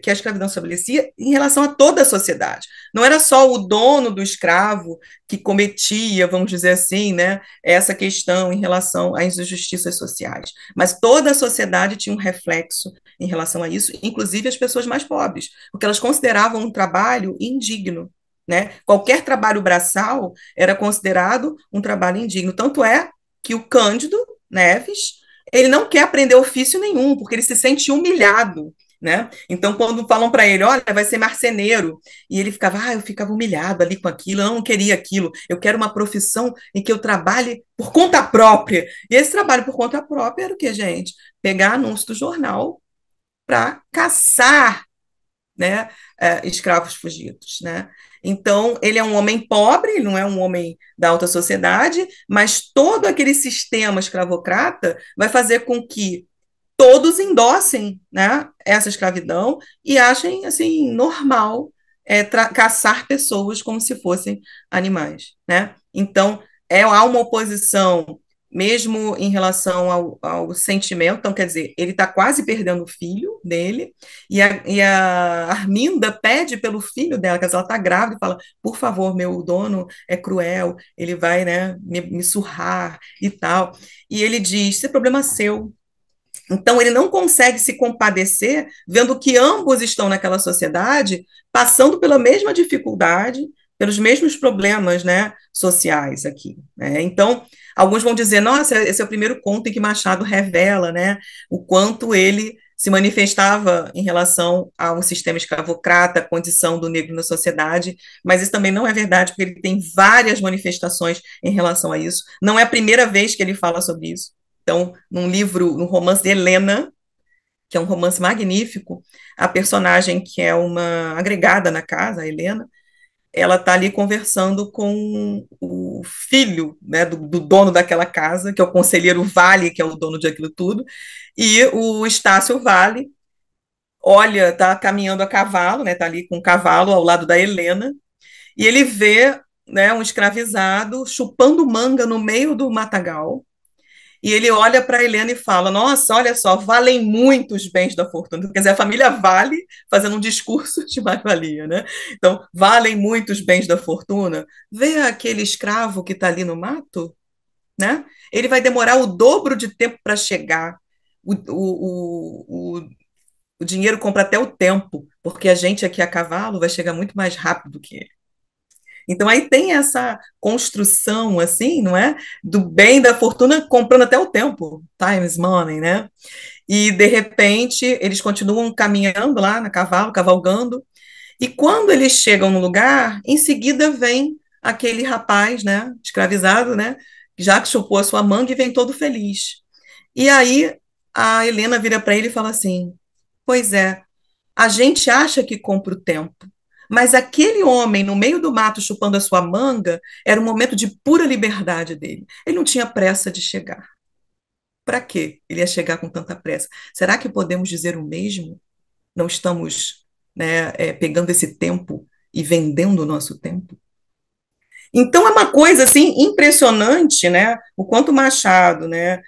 que a escravidão estabelecia em relação a toda a sociedade. Não era só o dono do escravo que cometia, vamos dizer assim, né, essa questão em relação às injustiças sociais, mas toda a sociedade tinha um reflexo em relação a isso, inclusive as pessoas mais pobres, porque elas consideravam um trabalho indigno. Né? Qualquer trabalho braçal era considerado um trabalho indigno. Tanto é que o Cândido Neves ele não quer aprender ofício nenhum, porque ele se sente humilhado. Né? Então, quando falam para ele, olha, vai ser marceneiro, e ele ficava, eu ficava humilhado ali com aquilo, eu não queria aquilo, eu quero uma profissão em que eu trabalhe por conta própria. E esse trabalho por conta própria era o que, gente? Pegar anúncio do jornal para caçar, né, escravos fugidos, né? Então, ele é um homem pobre, ele não é um homem da alta sociedade, mas todo aquele sistema escravocrata vai fazer com que todos endossem, né, essa escravidão e achem assim normal caçar pessoas como se fossem animais, né? Então há uma oposição mesmo em relação ao sentimento, então quer dizer ele está quase perdendo o filho dele e a Arminda pede pelo filho dela, que ela está grávida e fala, por favor, meu dono é cruel, ele vai, né, me surrar e tal, e ele diz, isso é problema seu. Então, ele não consegue se compadecer vendo que ambos estão naquela sociedade passando pela mesma dificuldade, pelos mesmos problemas, né, sociais aqui. Né? Então, alguns vão dizer, nossa, esse é o primeiro conto em que Machado revela, né, o quanto ele se manifestava em relação ao sistema escravocrata, a condição do negro na sociedade, mas isso também não é verdade, porque ele tem várias manifestações em relação a isso. Não é a primeira vez que ele fala sobre isso. Então, num livro, no romance de Helena, que é um romance magnífico, a personagem que é uma agregada na casa, a Helena, ela está ali conversando com o filho, né, do dono daquela casa, que é o conselheiro Vale, que é o dono de aquilo tudo, e o Estácio Vale olha, está caminhando a cavalo, né, está ali com o cavalo ao lado da Helena, e ele vê, né, um escravizado chupando manga no meio do matagal, e ele olha para a Helena e fala: Nossa, olha só, valem muito os bens da fortuna. Quer dizer, a família vale, fazendo um discurso de mais-valia, né? Então, valem muito os bens da fortuna. Vê aquele escravo que está ali no mato, né? Ele vai demorar o dobro de tempo para chegar. O dinheiro compra até o tempo, porque a gente aqui a cavalo vai chegar muito mais rápido que ele. Então aí tem essa construção assim, não é? Do bem da fortuna comprando até o tempo, time is money, né? E de repente eles continuam caminhando lá na cavalo, cavalgando, e quando eles chegam no lugar, em seguida vem aquele rapaz, né, escravizado, né, já que chupou a sua manga e vem todo feliz. E aí a Helena vira para ele e fala assim: Pois é, a gente acha que compra o tempo, mas aquele homem no meio do mato chupando a sua manga era um momento de pura liberdade dele. Ele não tinha pressa de chegar. Para quê? Ele ia chegar com tanta pressa. Será que podemos dizer o mesmo? Não estamos, né, pegando esse tempo e vendendo o nosso tempo? Então é uma coisa assim impressionante, né? O quanto Machado, né,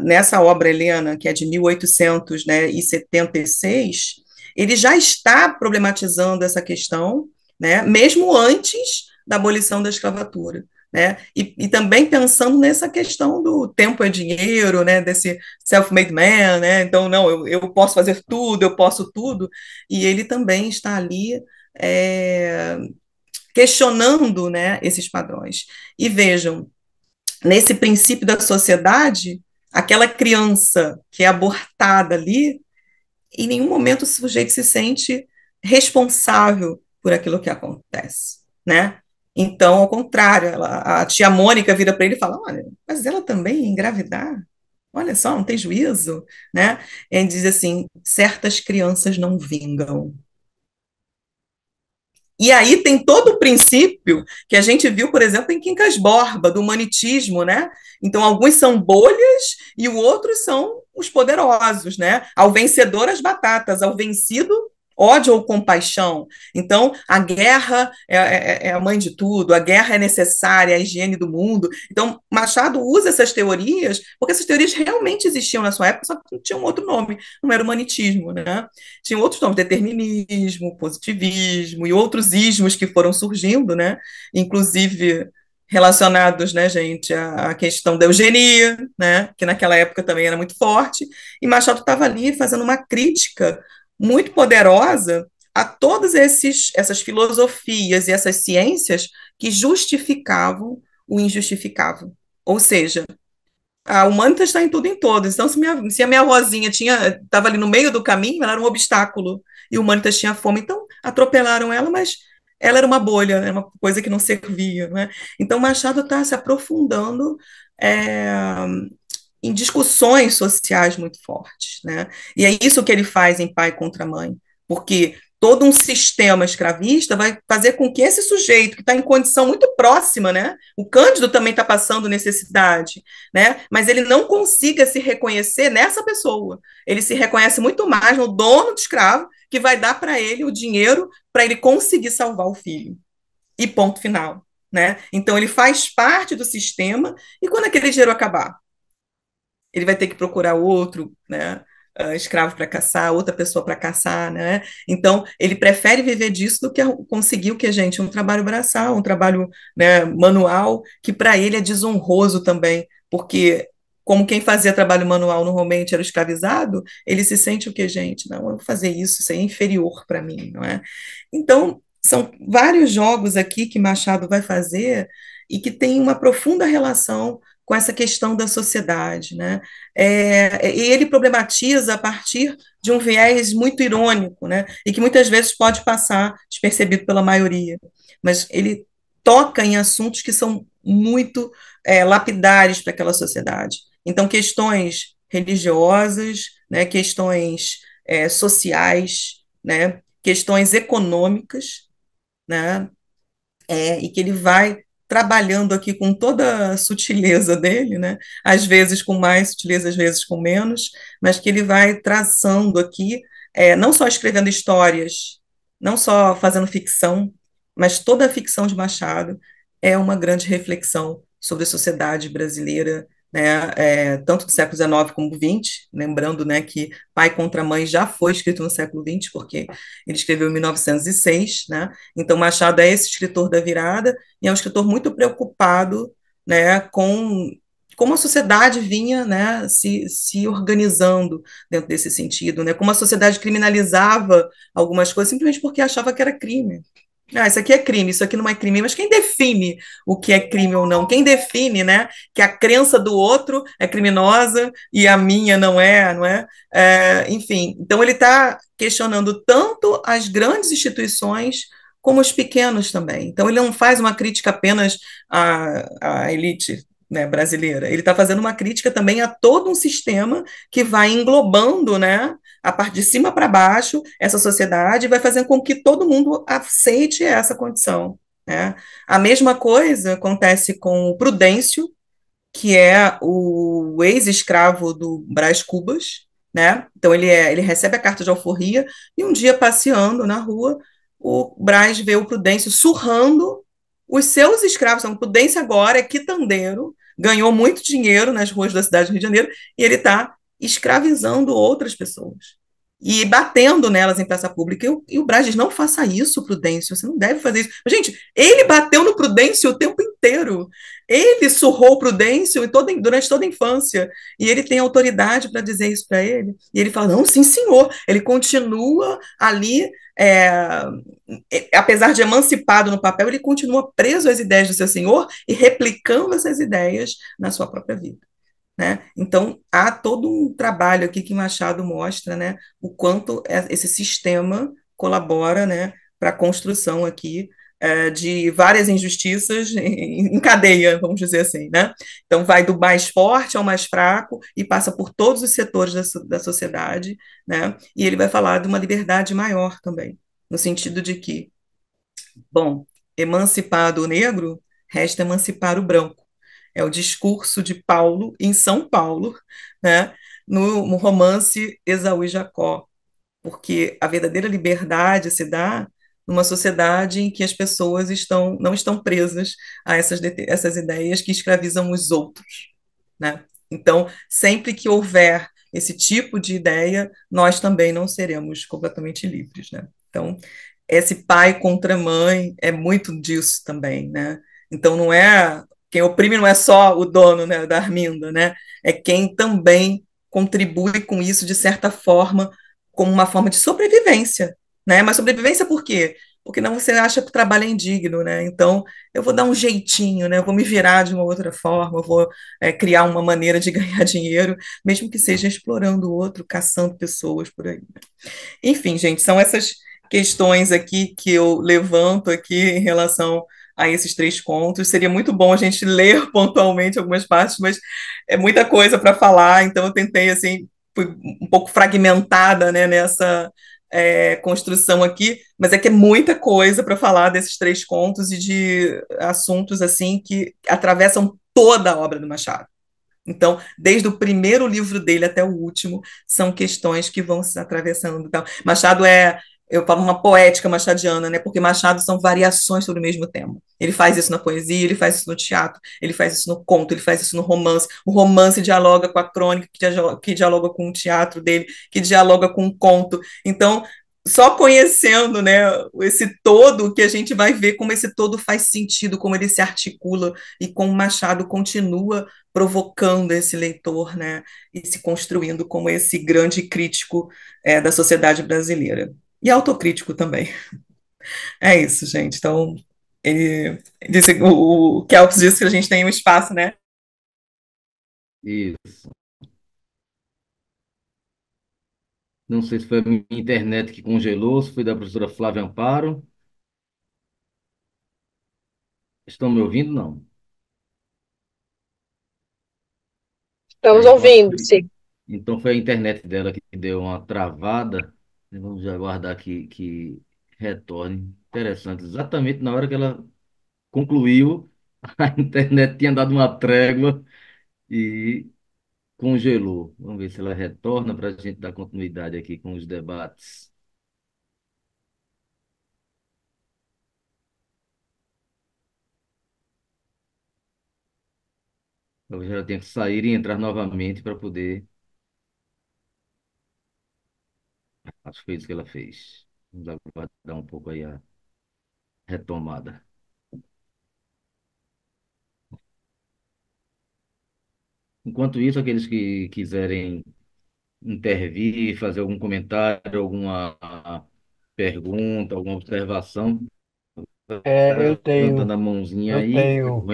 nessa obra Helena, que é de 1800, né, e 76, ele já está problematizando essa questão, né, mesmo antes da abolição da escravatura. Né? E também pensando nessa questão do tempo é dinheiro, né? Desse self-made man, né? Então, não, eu posso fazer tudo, eu posso tudo, e ele também está ali é, questionando, né, esses padrões. E vejam, nesse princípio da sociedade, aquela criança que é abortada ali, em nenhum momento o sujeito se sente responsável por aquilo que acontece, né? Então, ao contrário, a tia Mônica vira para ele e fala: Olha, mas ela também ia engravidar? Olha só, não tem juízo, né? Ele diz assim: certas crianças não vingam. E aí tem todo o princípio que a gente viu, por exemplo, em Quincas Borba, do humanitismo, né? Então, alguns são bolhas e os outros são os poderosos, né? Ao vencedor as batatas, ao vencido ódio ou compaixão. Então, a guerra é a mãe de tudo, a guerra é necessária, a higiene do mundo. Então, Machado usa essas teorias, porque essas teorias realmente existiam na sua época, só que tinham um outro nome, não era humanitismo, né? Tinha outros nomes, determinismo, positivismo e outros ismos que foram surgindo, né? Inclusive relacionados, né, gente, à questão da eugenia, né, que naquela época também era muito forte, e Machado estava ali fazendo uma crítica muito poderosa a todas essas filosofias e essas ciências que justificavam o injustificável. Ou seja, a humanitas está em tudo e em todos. Então, se a minha avózinha estava ali no meio do caminho, ela era um obstáculo, e o humanitas tinha fome, então atropelaram ela, mas ela era uma bolha, era uma coisa que não servia. Né? Então, Machado está se aprofundando é, em discussões sociais muito fortes. Né? E é isso que ele faz em Pai contra Mãe, porque todo um sistema escravista vai fazer com que esse sujeito que está em condição muito próxima, né? O Cândido também está passando necessidade, né? Mas ele não consiga se reconhecer nessa pessoa. Ele se reconhece muito mais no dono do escravo, que vai dar para ele o dinheiro para ele conseguir salvar o filho. E ponto final. Né? Então ele faz parte do sistema, e quando aquele dinheiro acabar, ele vai ter que procurar outro, né? Escravo para caçar, outra pessoa para caçar, né? Então, ele prefere viver disso do que conseguir o que, gente? Um trabalho braçal, um trabalho, né, manual, que para ele é desonroso também, porque como quem fazia trabalho manual normalmente era o escravizado, ele se sente o que, gente? Não, eu vou fazer isso é inferior para mim, não é? Então, são vários jogos aqui que Machado vai fazer e que tem uma profunda relação com essa questão da sociedade, né? E ele problematiza a partir de um viés muito irônico, né? E que muitas vezes pode passar despercebido pela maioria, mas ele toca em assuntos que são muito lapidares para aquela sociedade. Então, questões religiosas, né? Questões sociais, né? Questões econômicas, né? E que ele vai trabalhando aqui com toda a sutileza dele, né? Às vezes com mais sutileza, às vezes com menos, mas que ele vai traçando aqui, não só escrevendo histórias, não só fazendo ficção, mas toda a ficção de Machado é uma grande reflexão sobre a sociedade brasileira né, tanto do século XIX como do XX, lembrando, né, que Pai contra Mãe já foi escrito no século XX, porque ele escreveu em 1906, né, então Machado é esse escritor da virada, e é um escritor muito preocupado, né, com como a sociedade vinha, né, se organizando dentro desse sentido, né, como a sociedade criminalizava algumas coisas simplesmente porque achava que era crime. Ah, isso aqui é crime, isso aqui não é crime, mas quem define o que é crime ou não? Quem define, né, que a crença do outro é criminosa e a minha não é, não é? Enfim, então ele está questionando tanto as grandes instituições como os pequenos também. Então ele não faz uma crítica apenas à elite, né, brasileira. Ele está fazendo uma crítica também a todo um sistema que vai englobando, né, a parte de cima para baixo, essa sociedade vai fazendo com que todo mundo aceite essa condição, né? A mesma coisa acontece com o Prudêncio, que é o ex-escravo do Brás Cubas, né? Então ele recebe a carta de alforria e um dia passeando na rua, o Brás vê o Prudêncio surrando os seus escravos. Então, o Prudêncio agora é quitandeiro, ganhou muito dinheiro nas ruas da cidade do Rio de Janeiro e ele está escravizando outras pessoas e batendo nelas em praça pública. E o Braz diz: não faça isso, Prudêncio, você não deve fazer isso. Mas, gente, ele bateu no Prudêncio o tempo inteiro. Ele surrou o Prudêncio durante toda a infância. E ele tem autoridade para dizer isso para ele. E ele fala: não, sim, senhor. Ele continua ali. Apesar de emancipado no papel, ele continua preso às ideias do seu senhor e replicando essas ideias na sua própria vida. Né? Então, há todo um trabalho aqui que Machado mostra, né, o quanto esse sistema colabora, né, para a construção aqui de várias injustiças em cadeia, vamos dizer assim, né? Então, vai do mais forte ao mais fraco e passa por todos os setores da sociedade, né? E ele vai falar de uma liberdade maior também, no sentido de que, bom, emancipado o negro, resta emancipar o branco. É o discurso de Paulo em São Paulo, né, no romance Esaú e Jacó, porque a verdadeira liberdade se dá numa sociedade em que as pessoas não estão presas a essas ideias que escravizam os outros, né? Então, sempre que houver esse tipo de ideia, nós também não seremos completamente livres, né? Então, esse pai contra mãe é muito disso também, né? Então, não é quem oprime não é só o dono, né, da Arminda, né? É quem também contribui com isso de certa forma, como uma forma de sobrevivência, né? Mas sobrevivência por quê? Porque não você acha que o trabalho é indigno, né? Então, eu vou dar um jeitinho, né? Eu vou me virar de uma outra forma, eu vou criar uma maneira de ganhar dinheiro, mesmo que seja explorando o outro, caçando pessoas por aí. Enfim, gente, são essas questões aqui que eu levanto aqui em relação a esses três contos. Seria muito bom a gente ler pontualmente algumas partes, mas é muita coisa para falar, então eu tentei, assim, fui um pouco fragmentada, né, nessa construção aqui, mas é que é muita coisa para falar desses três contos e de assuntos, assim, que atravessam toda a obra do Machado. Então, desde o primeiro livro dele até o último, são questões que vão se atravessando. Então, Machado eu falo uma poética machadiana, né? Porque Machado são variações sobre o mesmo tema. Ele faz isso na poesia, ele faz isso no teatro, ele faz isso no conto, ele faz isso no romance. O romance dialoga com a crônica, que dialoga com o teatro dele, que dialoga com o conto. Então, só conhecendo, né, esse todo que a gente vai ver como esse todo faz sentido, como ele se articula e como Machado continua provocando esse leitor, né, e se construindo como esse grande crítico da sociedade brasileira. E autocrítico também. É isso, gente. Então, ele disse, o Kelps disse que a gente tem um espaço, né? Isso. Não sei se foi a minha internet que congelou, se foi da professora Flávia Amparo. Estão me ouvindo? Não. Estamos Então, acho ouvindo, que sim. então foi a internet dela que deu uma travada. Vamos aguardar que retorne. Interessante. Exatamente na hora que ela concluiu, a internet tinha dado uma trégua e congelou. Vamos ver se ela retorna para a gente dar continuidade aqui com os debates. Talvez ela tenha que sair e entrar novamente para poder. Acho que foi isso que ela fez. Vamos aguardar um pouco aí a retomada. Enquanto isso, aqueles que quiserem intervir, fazer algum comentário, alguma pergunta, alguma observação, Eu tenho, levantando a mãozinha eu aí, tenho,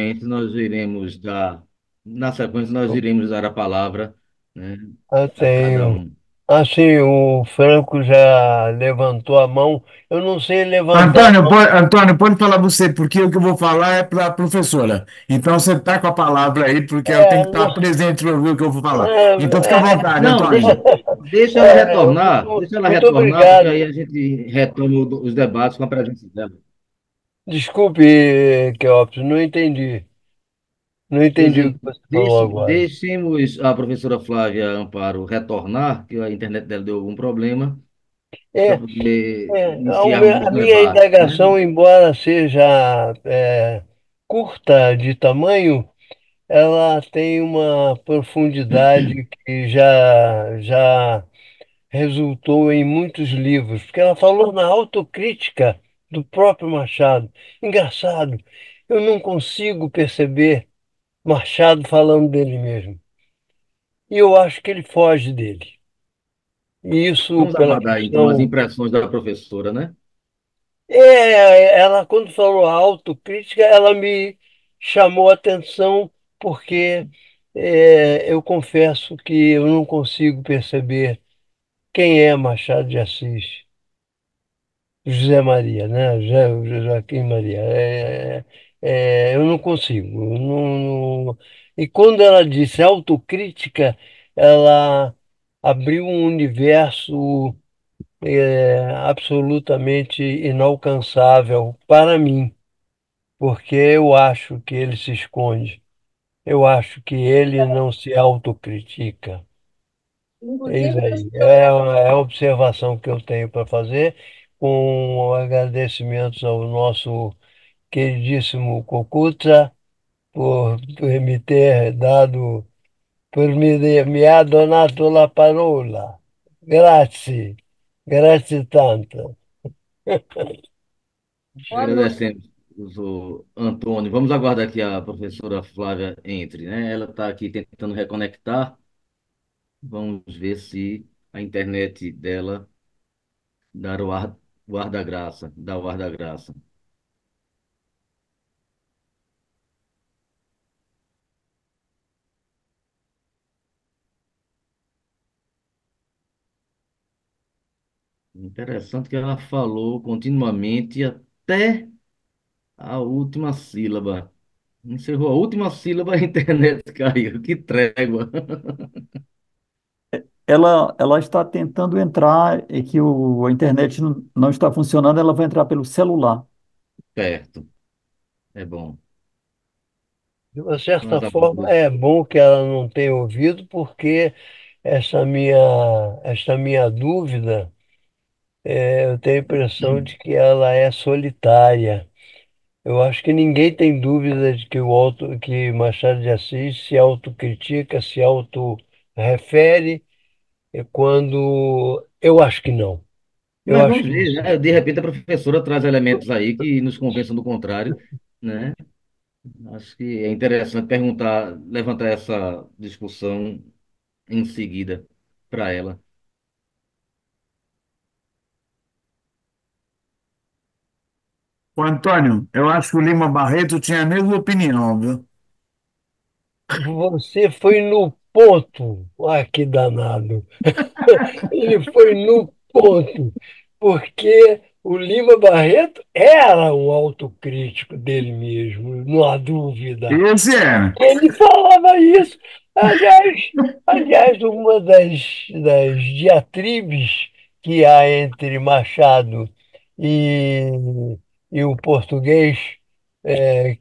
na sequência, nós iremos dar a palavra, né, eu a cada tenho. um. Assim, o Franco já levantou a mão. Eu não sei levantar a mão. Antônio, pode falar você, porque o que eu vou falar é para a professora. Então você está com a palavra aí, porque ela tem que estar Não, presente para ouvir o que eu vou falar. Então fica à é, vontade, Não, Antônio. deixa ela muito retornar, que obrigado. aí a gente retoma os debates com a presença dela. Desculpe, Keopsis, não entendi. Não Quer entendi o dizer, que você falou agora. deixemos a professora Flávia Amparo retornar, que a internet dela deu algum problema, para É, poder iniciarmos a os minha debates, né? indagação, embora seja curta de tamanho, ela tem uma profundidade que já resultou em muitos livros, porque ela falou na autocrítica do próprio Machado. Engraçado, eu não consigo perceber Machado falando dele mesmo. E eu acho que ele foge dele. E isso Vamos pela aguardar, então, as questão. impressões da professora, né? Ela, quando falou autocrítica, ela me chamou a atenção porque eu confesso que eu não consigo perceber quem é Machado de Assis. José Maria, né? Joaquim Maria. Eu não consigo. E quando ela disse autocrítica, ela abriu um universo absolutamente inalcançável para mim, porque eu acho que ele se esconde. Eu acho que ele não se autocritica. É isso aí. É a observação que eu tenho para fazer, com agradecimentos ao nosso queridíssimo Cucuza por me ter dado, me ha donato la parola. Grazie, grazie tanto. Agradecemos, o Antônio. Vamos aguardar que a professora Flávia entre, né? Ela está aqui tentando reconectar. Vamos ver se a internet dela dá o ar da graça. Interessante que ela falou continuamente até a última sílaba. Encerrou a última sílaba, a internet caiu. Que trégua. Ela está tentando entrar e que a internet não está funcionando, ela vai entrar pelo celular. Perto. É bom. De uma certa Nós forma, aguardamos. é bom que ela não tenha ouvido, porque essa minha, essa minha dúvida, eu tenho a impressão de que ela é solitária. Eu acho que ninguém tem dúvida de que que Machado de Assis se autocritica, se autorrefere, quando eu acho que não. Eu Mas acho vamos que ver, né? De repente a professora traz elementos aí que nos convençam do contrário, né? Acho que é interessante perguntar, levantar essa discussão em seguida para ela. Ô, Antônio, eu acho que o Lima Barreto tinha a mesma opinião, viu? você foi no ponto. Ah, que danado. Ele foi no ponto, porque o Lima Barreto era um autocrítico dele mesmo, não há dúvida. Esse era. Ele falava isso. Aliás, aliás, uma das diatribes que há entre Machado e, e o português,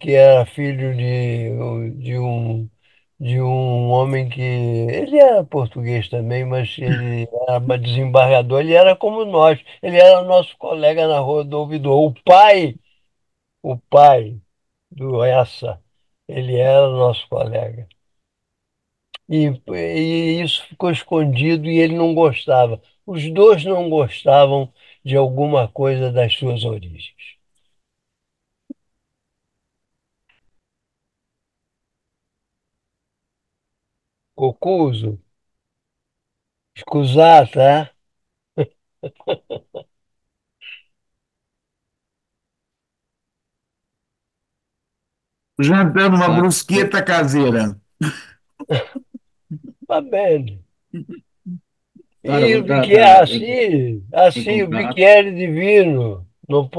que era filho de um homem que. Ele era português também, mas ele era desembargador, ele era como nós, ele era nosso colega na Rua do Ouvidor. O pai do Essa, ele era nosso colega. e isso ficou escondido e ele não gostava. Os dois não gostavam de alguma coisa das suas origens. Cocuso, escusar, tá? Jantando uma Tá, brusqueta caseira. Va bene. Sara, E você o está bicchiere, em assim, o contato? bicchiere di vino. Non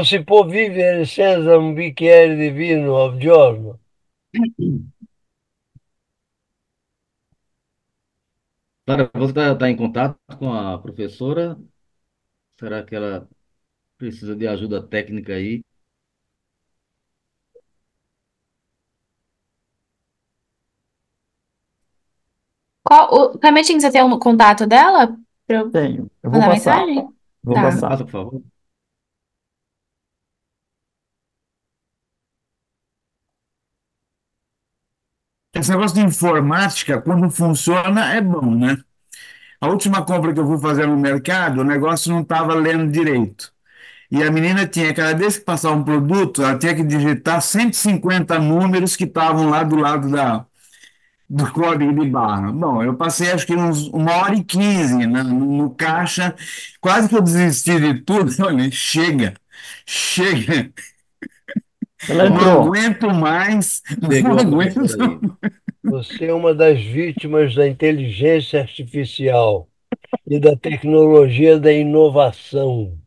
si può vivere senza un bicchiere di vino al giorno. Sara, você está em contato com a professora? Será que ela precisa de ajuda técnica aí? Clementinho, você tem um contato dela para eu Tenho. Eu vou mandar passar. mensagem? Vou Tá. passar. Passa, por favor. Esse negócio de informática, quando funciona, é bom, né? A última compra que eu fui fazer no mercado, o negócio não estava lendo direito. E a menina tinha, cada vez que passava um produto, ela tinha que digitar 150 números que estavam lá do lado do código de barra. Bom, eu passei acho que uns 1h15 no caixa, quase que eu desisti de tudo. Olha, chega, chega, Ela não Pronto, entrou. aguento mais, não pegou a aguento. professora aí. Você é uma das vítimas da inteligência artificial e da tecnologia da inovação.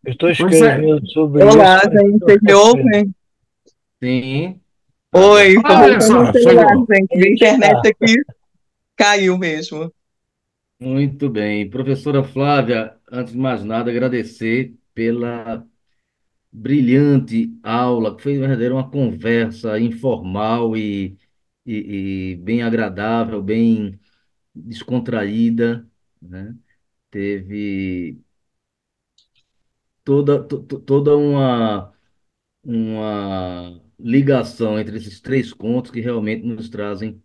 Eu estou Pois é. escrevendo sobre isso, Olá, mas gente, estou vocês me sofrendo. ouvem? Sim, agora. Oi, estou Olha voltando só, no celular, chegou. gente. Aí Minha que internet está. aqui caiu mesmo. Muito bem. Professora Flávia, antes de mais nada, agradecer pela brilhante aula, que foi verdadeiro uma conversa informal e bem agradável, bem descontraída, né? Teve toda uma ligação entre esses três contos que realmente nos trazem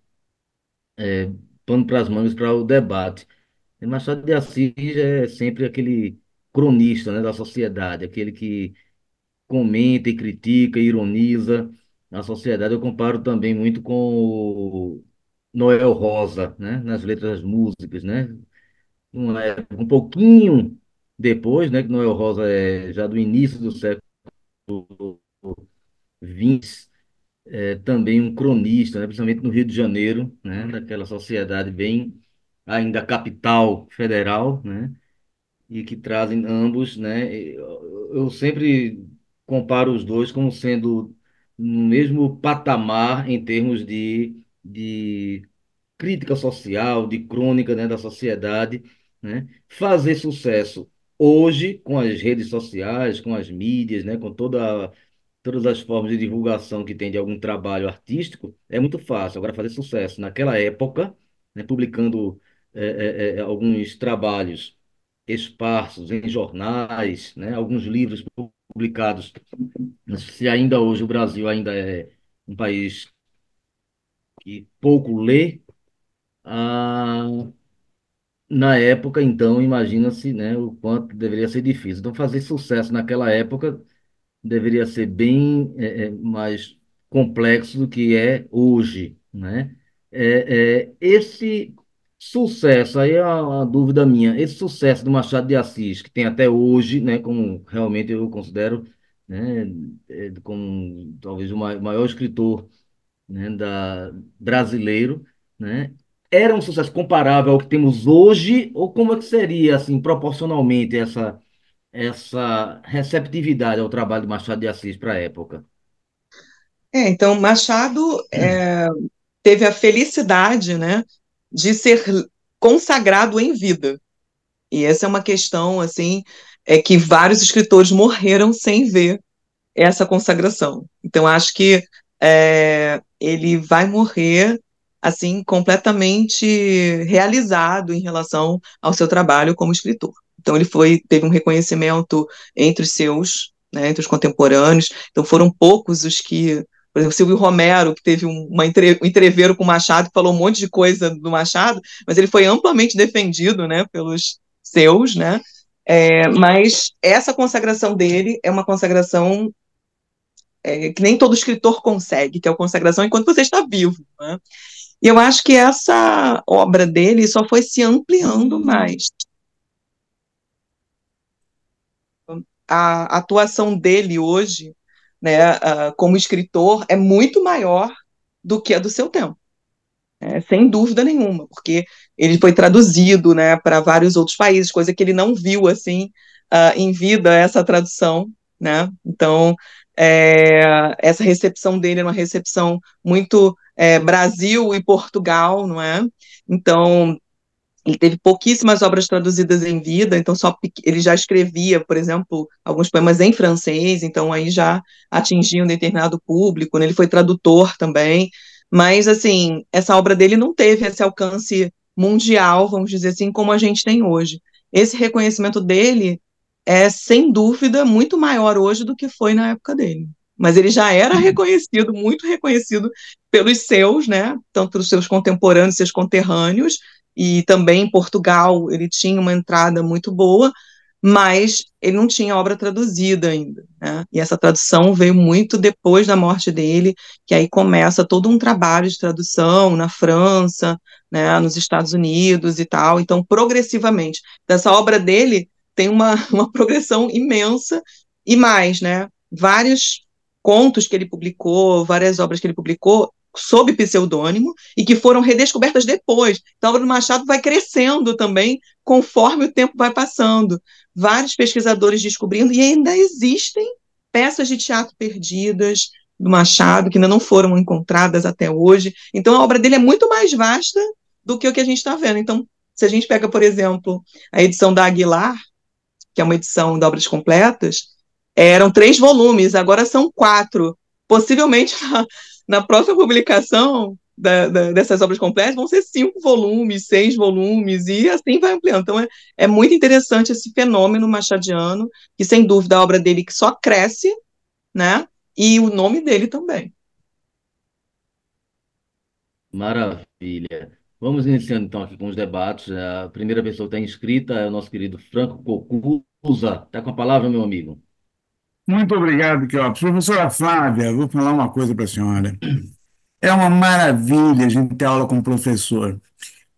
pano para as mangas para o debate. E Machado de Assis é sempre aquele cronista, né, da sociedade, aquele que comenta e critica, e ironiza a sociedade. Eu comparo também muito com o Noel Rosa, né, nas letras das músicas, né? Um pouquinho depois, né, que Noel Rosa é já do início do século XX, também um cronista, né, principalmente no Rio de Janeiro, né, daquela sociedade bem ainda capital federal, né, e que trazem ambos, né? Eu sempre comparo os dois como sendo no mesmo patamar em termos de crítica social, de crônica, né, da sociedade, né? Fazer sucesso hoje com as redes sociais, com as mídias, né, com todas as formas de divulgação que tem de algum trabalho artístico, é muito fácil. Agora, fazer sucesso naquela época, né, publicando alguns trabalhos esparsos em jornais, né, alguns livros publicados. Se ainda hoje o Brasil ainda é um país que pouco lê, ah, na época, então, imagina-se, né, o quanto deveria ser difícil. Então, fazer sucesso naquela época deveria ser bem mais complexo do que é hoje, né? Esse sucesso, aí é uma dúvida minha, esse sucesso do Machado de Assis, que tem até hoje, né, como realmente eu considero, né, como talvez o maior escritor, né, brasileiro, né? Era um sucesso comparável ao que temos hoje, ou como é que seria, assim, proporcionalmente essa receptividade ao trabalho de Machado de Assis para a época? Então, Machado teve a felicidade, né, de ser consagrado em vida. E essa é uma questão, assim, que vários escritores morreram sem ver essa consagração. Então, acho que ele vai morrer assim completamente realizado em relação ao seu trabalho como escritor. Então, teve um reconhecimento entre os seus, né, entre os contemporâneos. Então, foram poucos os que Por exemplo, Silvio Romero, que teve um entrevero com o Machado, que falou um monte de coisa do Machado, mas ele foi amplamente defendido, né, pelos seus, né? Mas essa consagração dele é uma consagração que nem todo escritor consegue, que é a consagração enquanto você está vivo, né? E eu acho que essa obra dele só foi se ampliando mais. A atuação dele hoje, né, como escritor, é muito maior do que a do seu tempo, sem dúvida nenhuma, porque ele foi traduzido, né, para vários outros países, coisa que ele não viu assim em vida, essa tradução, né? Então, essa recepção dele é uma recepção muito Brasil e Portugal, não é? Então, ele teve pouquíssimas obras traduzidas em vida, então ele já escrevia, por exemplo, alguns poemas em francês, então aí já atingia um determinado público, né? Ele foi tradutor também, mas assim, essa obra dele não teve esse alcance mundial, vamos dizer assim, como a gente tem hoje. Esse reconhecimento dele é, sem dúvida, muito maior hoje do que foi na época dele. Mas ele já era reconhecido, muito reconhecido pelos seus, né? Tanto pelos seus contemporâneos, seus conterrâneos, e também em Portugal ele tinha uma entrada muito boa, mas ele não tinha obra traduzida ainda, né? E essa tradução veio muito depois da morte dele, que aí começa todo um trabalho de tradução na França, né, nos Estados Unidos e tal, então progressivamente. Dessa obra dele tem uma progressão imensa, e mais, né, vários contos que ele publicou, várias obras que ele publicou, sob pseudônimo e que foram redescobertas depois. Então, a obra do Machado vai crescendo também conforme o tempo vai passando. Vários pesquisadores descobrindo, e ainda existem peças de teatro perdidas do Machado que ainda não foram encontradas até hoje. Então, a obra dele é muito mais vasta do que o que a gente está vendo. Então, se a gente pega, por exemplo, a edição da Aguilar, que é uma edição de obras completas, eram 3 volumes, agora são 4. Possivelmente, na próxima publicação dessas obras completas, vão ser 5 volumes, 6 volumes, e assim vai ampliando. Então, é muito interessante esse fenômeno machadiano, que, sem dúvida, a obra dele que só cresce, né? E o nome dele também. Maravilha. Vamos iniciando então aqui com os debates. A primeira pessoa que está inscrita é o nosso querido Franco Cocuza. Está com a palavra, meu amigo. Muito obrigado, Cleópatra. Professora Flávia, vou falar uma coisa para a senhora. É uma maravilha a gente ter aula com o professor,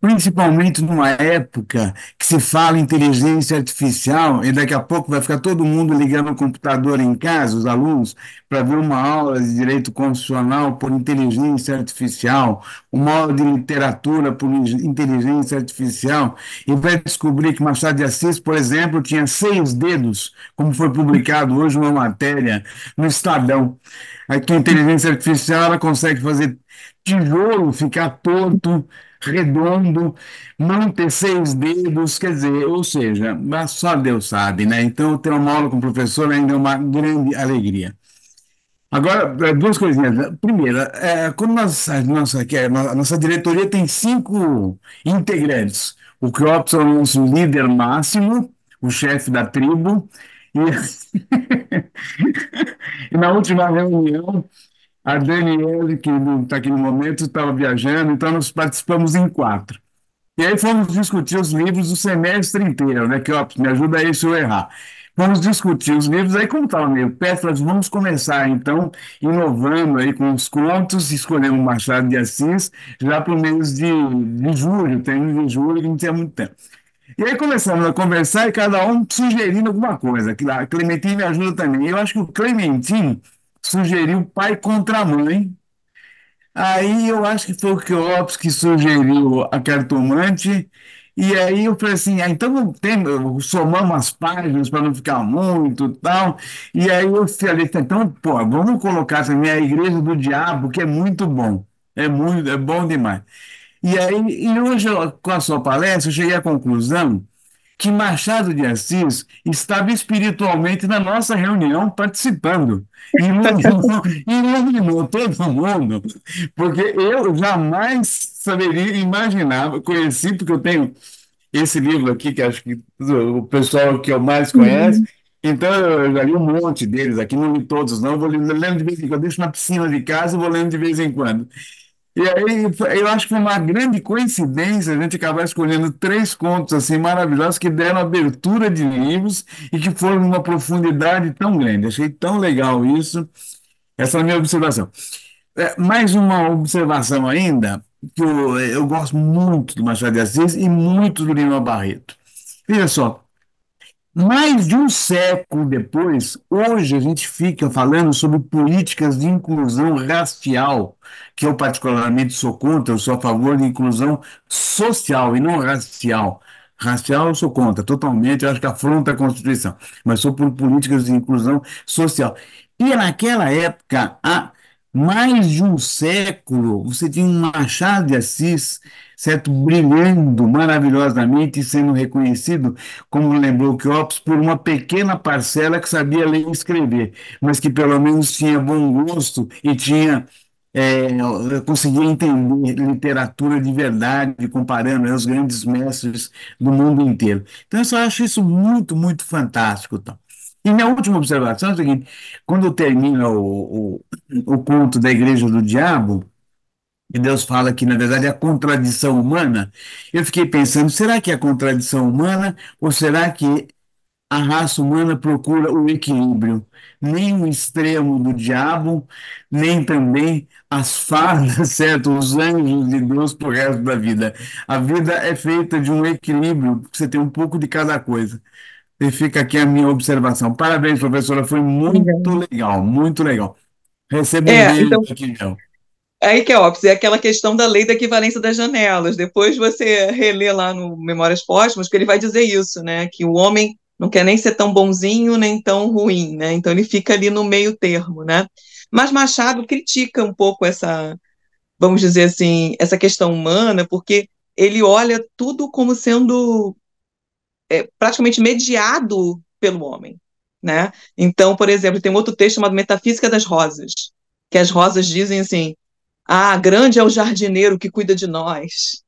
principalmente numa época que se fala em inteligência artificial e daqui a pouco vai ficar todo mundo ligando o computador em casa, os alunos, para ver uma aula de direito constitucional por inteligência artificial, uma aula de literatura por inteligência artificial, e vai descobrir que Machado de Assis, por exemplo, tinha 6 dedos, como foi publicado hoje uma matéria no Estadão. Aí que a inteligência artificial ela consegue fazer tijolo ficar torto, redondo, não ter 6 dedos, quer dizer, ou seja, mas só Deus sabe, né? Então, ter uma aula com o professor ainda é uma grande alegria. Agora, 2 coisinhas. Primeira, quando a nossa diretoria tem 5 integrantes. O Cleópatra é o nosso líder máximo, o chefe da tribo, e, e na última reunião, a Daniele, que não está aqui no momento, estava viajando, então nós participamos em 4. E aí fomos discutir os livros do semestre inteiro, né? Que, ó, me ajuda aí se eu errar. Vamos discutir os livros, aí como estava meio perto, nós vamos começar, então, inovando aí com os contos, escolhemos Machado de Assis, já para o mês de julho, tem de julho, que não tinha muito tempo. E aí começamos a conversar e cada um sugerindo alguma coisa. A Clementine me ajuda também. Eu acho que o Clementine sugeriu Pai contra a Mãe. Aí eu acho que foi o Cleópatra que sugeriu a cartomante. E aí eu falei assim, então somamos as páginas para não ficar muito e tal. E aí eu falei, então, pô, vamos colocar também a Igreja do Diabo, que é muito bom. É bom demais. E aí, e hoje, com a sua palestra, eu cheguei à conclusão que Machado de Assis estava espiritualmente na nossa reunião participando. Iluminou, iluminou todo mundo, porque eu jamais saberia, imaginava, conheci, porque eu tenho esse livro aqui, que acho que o pessoal que eu mais conhece, Então eu já li um monte deles aqui, não li todos, não. Vou lendo de vez em quando, eu deixo na piscina de casa e vou lendo de vez em quando. E aí eu acho que foi uma grande coincidência a gente acabar escolhendo três contos assim maravilhosos que deram abertura de livros e que foram numa profundidade tão grande. Achei tão legal isso. Essa é a minha observação. Mais uma observação ainda, que eu gosto muito do Machado de Assis e muito do Lima Barreto. Veja só, mais de um século depois, hoje a gente fica falando sobre políticas de inclusão racial, que eu particularmente sou contra, eu sou a favor de inclusão social e não racial. Racial eu sou contra, totalmente, eu acho que afronta a Constituição, mas sou por políticas de inclusão social. E naquela época, há mais de um século, você tinha um Machado de Assis, certo, brilhando maravilhosamente e sendo reconhecido como lembrou Cleópatra, por uma pequena parcela que sabia ler e escrever, mas que pelo menos tinha bom gosto e tinha conseguia entender literatura de verdade, comparando, né, os grandes mestres do mundo inteiro. Então, eu só acho isso muito, muito fantástico. Tá? E minha última observação é o seguinte: quando termina o conto da Igreja do Diabo, e Deus fala que, na verdade, é a contradição humana. Eu fiquei pensando, será que é a contradição humana ou será que a raça humana procura o equilíbrio? Nem o extremo do diabo, nem também as fadas, certo? Os anjos de Deus pro resto da vida. A vida é feita de um equilíbrio, você tem um pouco de cada coisa. E fica aqui a minha observação. Parabéns, professora, foi muito Obrigada. legal, muito legal. Receba um beijo Então, aqui, meu. aí que é óbvio, é aquela questão da lei da equivalência das janelas. Depois você relê lá no Memórias Póstumas, que ele vai dizer isso, né? Que o homem não quer nem ser tão bonzinho, nem tão ruim, né? Então ele fica ali no meio termo, né? Mas Machado critica um pouco essa, vamos dizer assim, essa questão humana, porque ele olha tudo como sendo praticamente mediado pelo homem, né? Então, por exemplo, tem um outro texto chamado Metafísica das Rosas, que as rosas dizem assim: ah, grande é o jardineiro que cuida de nós.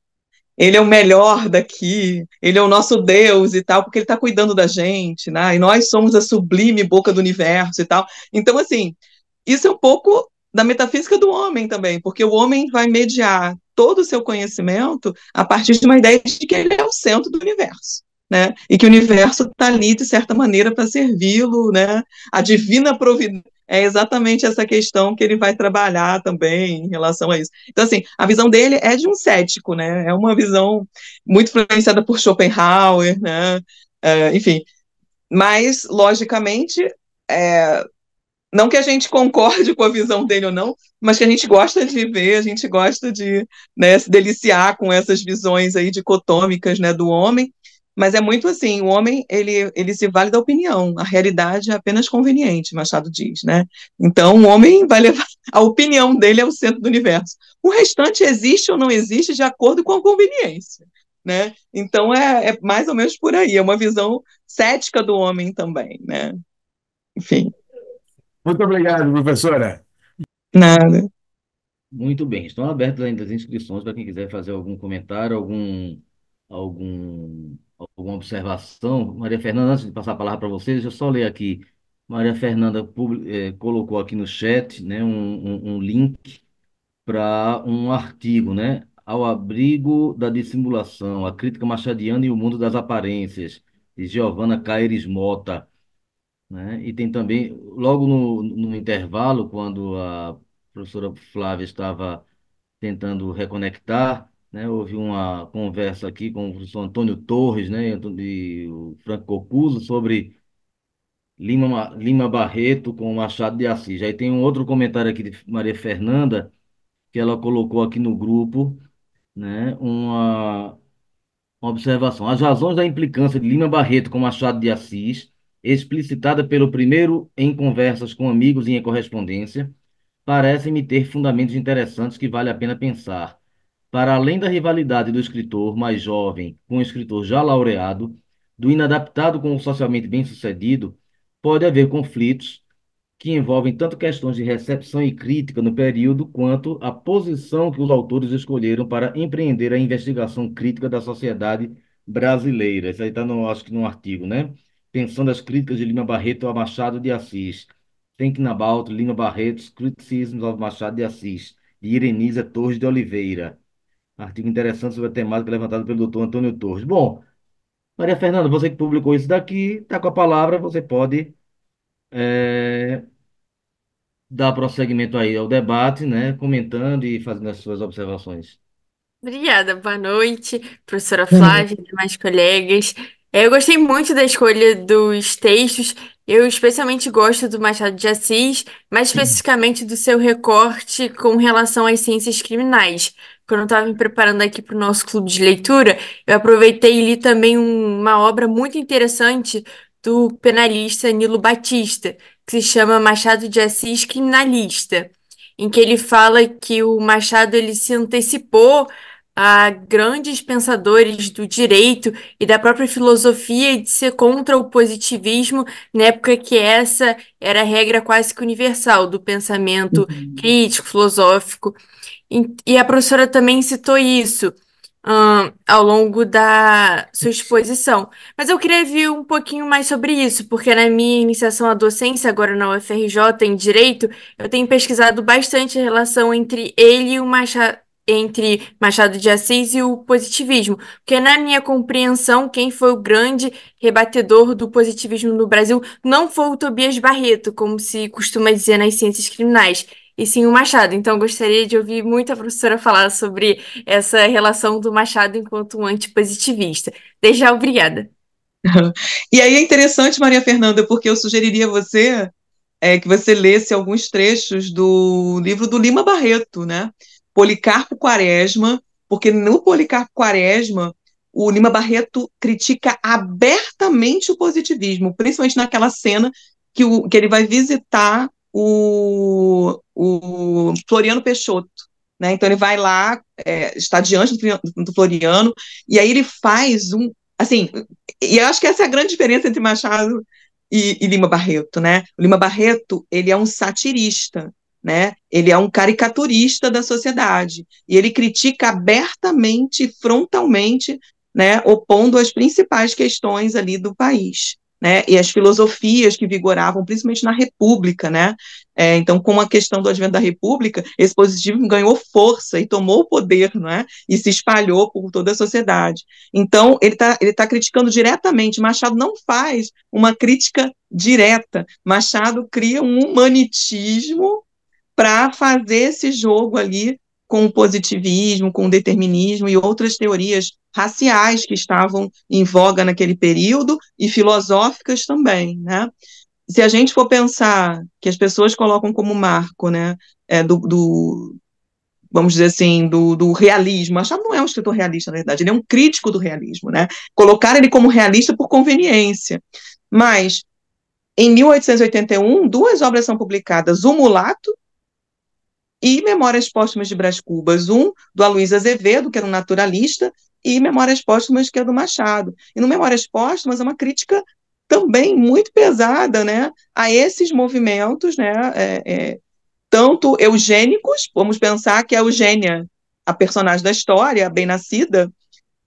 Ele é o melhor daqui, ele é o nosso Deus e tal, porque ele está cuidando da gente, né? E nós somos a sublime boca do universo e tal. Então, assim, isso é um pouco da metafísica do homem também, porque o homem vai mediar todo o seu conhecimento a partir de uma ideia de que ele é o centro do universo, né? E que o universo está ali, de certa maneira, para servi-lo, né? A divina providência. É exatamente essa questão que ele vai trabalhar também em relação a isso. Então, assim, a visão dele é de um cético, né? É uma visão muito influenciada por Schopenhauer, né? Enfim, mas, logicamente, é, não que a gente concorde com a visão dele ou não, mas que a gente gosta de ver, a gente gosta de, né, se deliciar com essas visões aí dicotômicas, né, do homem. Mas é muito assim, o homem, ele se vale da opinião, a realidade é apenas conveniente, Machado diz, né? Então, o homem vai levar, a opinião dele é o centro do universo. O restante existe ou não existe de acordo com a conveniência, né? Então, é mais ou menos por aí, é uma visão cética do homem também, né? Enfim, Muito obrigado, professora. nada. Muito bem, estão abertas ainda as inscrições para quem quiser fazer algum comentário, algum, alguma observação. Maria Fernanda, antes de passar a palavra para vocês, deixa eu só ler aqui. Maria Fernanda colocou aqui no chat, né, um link para um artigo, né? Ao abrigo da dissimulação, a crítica machadiana e o mundo das aparências, de Giovanna Caires Mota, né? E tem também, logo no intervalo, quando a professora Flávia estava tentando reconectar, né? Houve uma conversa aqui com o professor Antônio Torres, né? E o Franco Cocuzo sobre Lima Barreto com Machado de Assis. Aí tem um outro comentário aqui de Maria Fernanda, que ela colocou aqui no grupo, né? Uma observação. As razões da implicância de Lima Barreto com Machado de Assis, explicitada pelo primeiro em conversas com amigos e em correspondência, parecem-me ter fundamentos interessantes que vale a pena pensar. Para além da rivalidade do escritor mais jovem com o escritor já laureado, do inadaptado com o socialmente bem-sucedido, pode haver conflitos que envolvem tanto questões de recepção e crítica no período, quanto a posição que os autores escolheram para empreender a investigação crítica da sociedade brasileira. Isso aí está, acho que no artigo, né? pensando as críticas de Lima Barreto a Machado de Assis. Thinking about Lima Barreto's Criticisms of Machado de Assis, de Irenisa Torres de Oliveira. Artigo interessante sobre a temática levantada pelo doutor Antônio Torres. Bom, Maria Fernanda, você que publicou isso daqui, está com a palavra, você pode dar prosseguimento aí ao debate, né, comentando e fazendo as suas observações. Obrigada, boa noite, professora Flávia e demais colegas. Eu gostei muito da escolha dos textos. Eu especialmente gosto do Machado de Assis, mais especificamente do seu recorte com relação às ciências criminais. Quando eu estava me preparando aqui para o nosso clube de leitura, eu aproveitei e li também uma obra muito interessante do penalista Nilo Batista, que se chama Machado de Assis Criminalista, em que ele fala que o Machado ele se antecipou a grandes pensadores do direito e da própria filosofia de ser contra o positivismo, na época que essa era a regra quase que universal do pensamento Uhum. crítico, filosófico. E a professora também citou isso, ao longo da sua exposição. Mas eu queria ver um pouquinho mais sobre isso, porque na minha iniciação à docência, agora na UFRJ, em Direito, eu tenho pesquisado bastante a relação entre ele e o Machado. Entre Machado de Assis e o positivismo, porque na minha compreensão, quem foi o grande rebatedor do positivismo no Brasil não foi o Tobias Barreto, como se costuma dizer nas ciências criminais, e sim o Machado. Então, gostaria de ouvir muito a professora falar sobre essa relação do Machado enquanto um antipositivista. Desde já, obrigada. E aí é interessante, Maria Fernanda, porque eu sugeriria a você que você lesse alguns trechos do livro do Lima Barreto, né? Policarpo Quaresma, porque no Policarpo Quaresma o Lima Barreto critica abertamente o positivismo, principalmente naquela cena que ele vai visitar o Floriano Peixoto, né? Então ele vai lá, está diante do Floriano, e aí ele faz assim, e eu acho que essa é a grande diferença entre Machado e Lima Barreto, né? O Lima Barreto, ele é um satirista, né? Ele é um caricaturista da sociedade, e ele critica abertamente, frontalmente, né, opondo as principais questões ali do país, né, e as filosofias que vigoravam, principalmente na República, né? Então, com a questão do advento da República, esse positivismo ganhou força e tomou o poder, né, e se espalhou por toda a sociedade. Então, ele tá criticando diretamente. Machado não faz uma crítica direta. Machado cria um humanitismo para fazer esse jogo ali com o positivismo, com o determinismo e outras teorias raciais que estavam em voga naquele período e filosóficas também, né? Se a gente for pensar que as pessoas colocam como marco, né, vamos dizer assim, do realismo. Machado não é um escritor realista, na verdade, ele é um crítico do realismo, né? Colocar ele como realista por conveniência. Mas, em 1881, duas obras são publicadas, O Mulato e Memórias Póstumas de Brás Cubas, um do Aloysio Azevedo, que era um naturalista, e Memórias Póstumas, que é do Machado. E no Memórias Póstumas é uma crítica também muito pesada, né, a esses movimentos, né, tanto eugênicos, vamos pensar que a Eugênia, a personagem da história, a bem-nascida,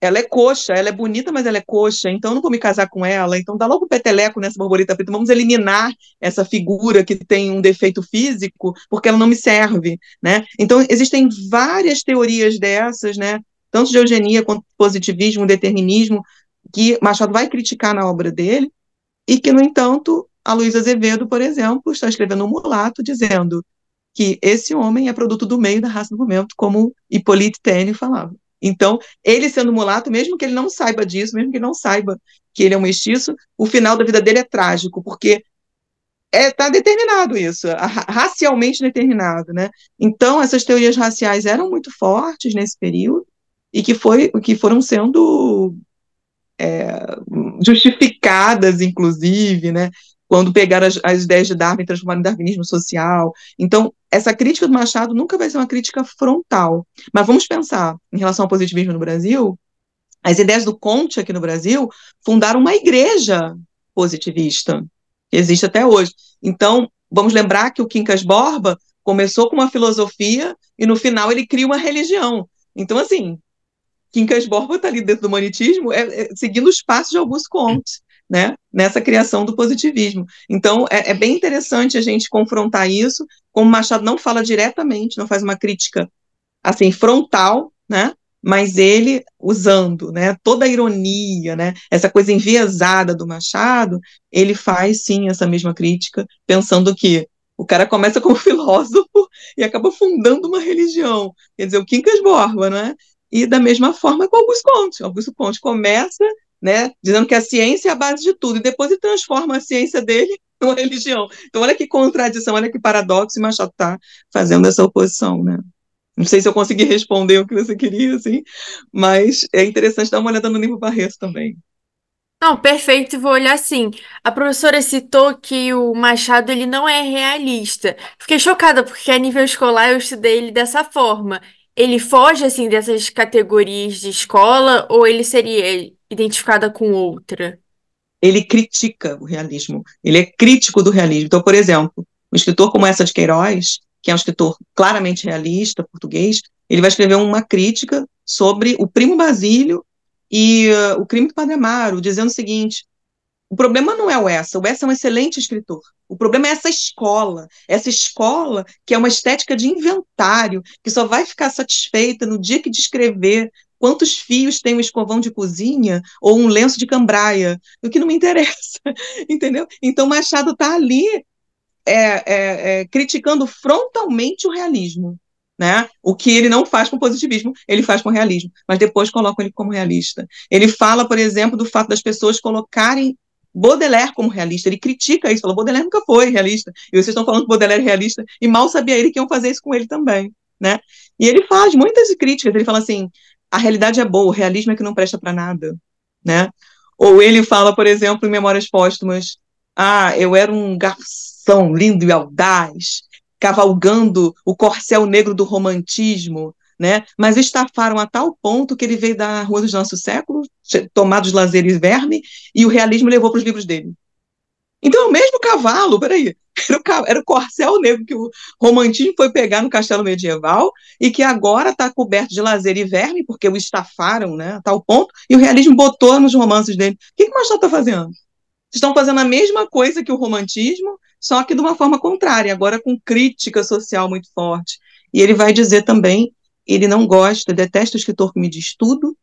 ela é coxa, ela é bonita, mas ela é coxa, então eu não vou me casar com ela, então dá logo o peteleco nessa borboleta preta, vamos eliminar essa figura que tem um defeito físico, porque ela não me serve, né? Então existem várias teorias dessas, né? Tanto de eugenia quanto de positivismo, determinismo, que Machado vai criticar na obra dele, e que, no entanto, a Luísa Azevedo, por exemplo, está escrevendo um Mulato, dizendo que esse homem é produto do meio da raça do momento, como Hippolyte Taine falava. Então, ele sendo mulato, mesmo que ele não saiba disso, mesmo que ele não saiba que ele é um mestiço, o final da vida dele é trágico, porque está determinado isso, racialmente determinado, né? Então, essas teorias raciais eram muito fortes nesse período e que foram sendo justificadas, inclusive, né? Quando pegaram as ideias de Darwin e transformaram em darwinismo social. Então, essa crítica do Machado nunca vai ser uma crítica frontal. Mas vamos pensar, em relação ao positivismo no Brasil, as ideias do Comte aqui no Brasil fundaram uma igreja positivista, que existe até hoje. Então, vamos lembrar que o Quincas Borba começou com uma filosofia e, no final, ele cria uma religião. Então, assim, Quincas Borba está ali dentro do humanitismo, seguindo os passos de Augusto Comte, né, nessa criação do positivismo. Então, é bem interessante a gente confrontar isso, como Machado não fala diretamente, não faz uma crítica assim, frontal, né? Mas ele usando, né, toda a ironia, né, essa coisa enviesada do Machado, ele faz sim essa mesma crítica, pensando que o cara começa como filósofo e acaba fundando uma religião, quer dizer, o Quincas Borba, né? E da mesma forma com Augusto Comte. Augusto Comte começa, né, dizendo que a ciência é a base de tudo, e depois ele transforma a ciência dele numa religião. Então, olha que contradição, olha que paradoxo, e Machado está fazendo essa oposição, né? Não sei se eu consegui responder o que você queria, assim, mas é interessante dar uma olhada no livro Barreto também. Não, perfeito, vou olhar sim. A professora citou que o Machado ele não é realista. Fiquei chocada porque a nível escolar eu estudei ele dessa forma. Ele foge assim dessas categorias de escola ou ele seria identificada com outra? Ele critica o realismo, ele é crítico do realismo. Então, por exemplo, um escritor como Eça de Queiroz, que é um escritor claramente realista, português, ele vai escrever uma crítica sobre o Primo Basílio e o crime do Padre Amaro, dizendo o seguinte: o problema não é o Essa é um excelente escritor. O problema é essa escola que é uma estética de inventário, que só vai ficar satisfeita no dia que descrever quantos fios tem um escovão de cozinha ou um lenço de cambraia, o que não me interessa, entendeu? Então Machado está ali criticando frontalmente o realismo, né? O que ele não faz com positivismo, ele faz com realismo, mas depois colocam ele como realista. Ele fala, por exemplo, do fato das pessoas colocarem Baudelaire como realista, ele critica isso, fala, Baudelaire nunca foi realista, e vocês estão falando que Baudelaire é realista, e mal sabia ele que iam fazer isso com ele também, né? E ele faz muitas críticas, ele fala assim, a realidade é boa, o realismo é que não presta para nada, né? Ou ele fala, por exemplo, em Memórias Póstumas, eu era um garçom lindo e audaz, cavalgando o corcel negro do romantismo, né? Mas estafaram a tal ponto que ele veio da Rua dos Nossos Séculos, tomado de lazer e verme, e o realismo levou para os livros dele. Então, é o mesmo cavalo, peraí, era o corcel negro que o romantismo foi pegar no castelo medieval e que agora está coberto de lazer e verme, porque o estafaram, né, a tal ponto, e o realismo botou nos romances dele. O que o Machado está fazendo? Vocês estão fazendo a mesma coisa que o romantismo, só que de uma forma contrária, agora com crítica social muito forte. E ele vai dizer também, ele não gosta, detesta o escritor que me diz tudo,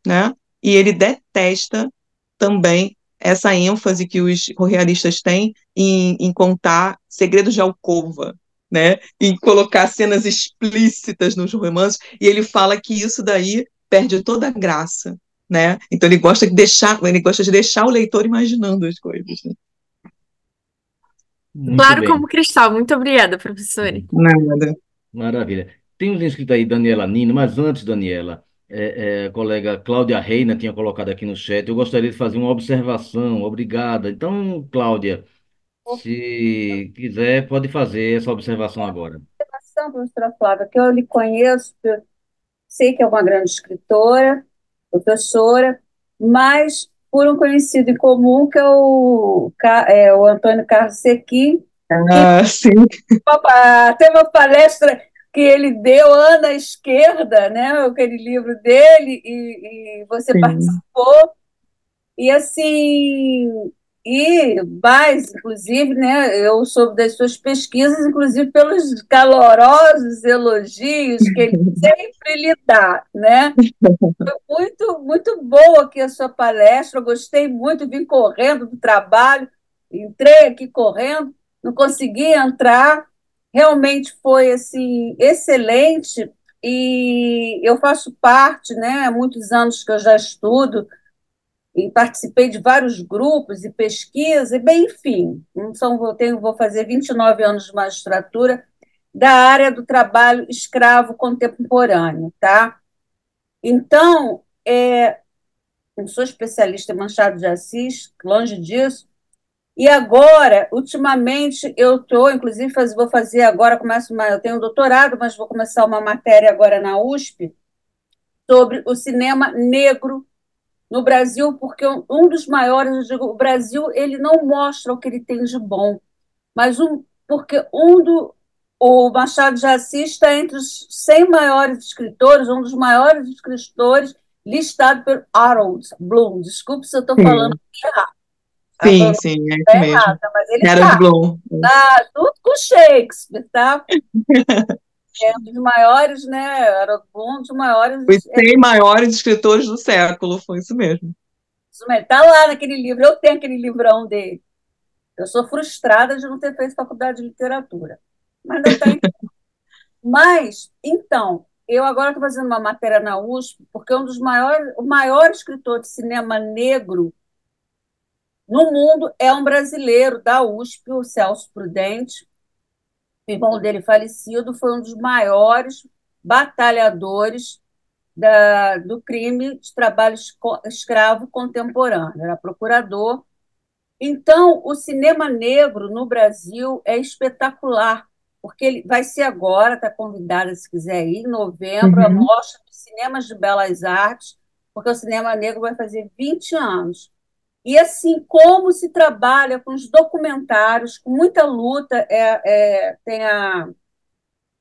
né? E ele detesta também essa ênfase que os realistas têm em contar segredos de alcova, né? Em colocar cenas explícitas nos romances, e ele fala que isso daí perde toda a graça, né? Então ele gosta de deixar o leitor imaginando as coisas, né? Muito Claro bem, como cristal. Muito obrigada, professora. Nada. maravilha. Tem uns inscritos aí, Daniela Nino, mas antes, Daniela, a colega Cláudia Reina tinha colocado aqui no chat, eu gostaria de fazer uma observação, obrigada. Então, Cláudia, se quiser, pode fazer essa observação agora. Professora Flávia, que eu lhe conheço, eu sei que é uma grande escritora, professora, mas por um conhecido em comum, que é o Antônio Carlos Sequim, que Sim. tem uma palestra que ele deu, Ana Esquerda, né, aquele livro dele, e você Sim. participou, e assim, inclusive, né, eu soube das suas pesquisas, inclusive pelos calorosos elogios que ele sempre lhe dá, né? Foi muito, muito boa aqui a sua palestra, eu gostei muito, vim correndo do trabalho, entrei aqui correndo, não consegui entrar, realmente foi assim, excelente, e eu faço parte, né, há muitos anos que eu já estudo, e participei de vários grupos e pesquisas, e bem, enfim, vou fazer 29 anos de magistratura da área do trabalho escravo contemporâneo, tá? Então, não sou especialista em Machado de Assis, longe disso, e agora, ultimamente, eu estou, inclusive, vou fazer agora, eu tenho um doutorado, mas vou começar uma matéria agora na USP sobre o cinema negro no Brasil, porque um dos maiores, eu digo, o Brasil, ele não mostra o que ele tem de bom, mas porque o Machado de Assis está entre os 100 maiores escritores, um dos maiores escritores, listado por Harold Bloom. Desculpe se eu estou falando errado. A Sim, pronúncia sim, é é isso mesmo. errada, mas ele Harold Bloom. tá tudo com Shakespeare, tá? É um dos maiores, né? Harold Bloom, um dos Os maiores. 100 maiores escritores do século, foi isso mesmo. Tá lá naquele livro, eu tenho aquele livrão dele. Eu sou frustrada de não ter feito faculdade de literatura. Mas ainda está. Mas, então, eu agora estou fazendo uma matéria na USP, porque o maior escritor de cinema negro no mundo é um brasileiro da USP, o Celso Prudente. O irmão dele falecido foi um dos maiores batalhadores do crime de trabalho escravo contemporâneo. Era procurador. Então, o cinema negro no Brasil é espetacular, porque ele vai ser agora, está convidada se quiser ir, em novembro, a Uhum. Mostra de Cinemas de Belas Artes, porque o cinema negro vai fazer 20 anos. E assim como se trabalha com os documentários, com muita luta, tem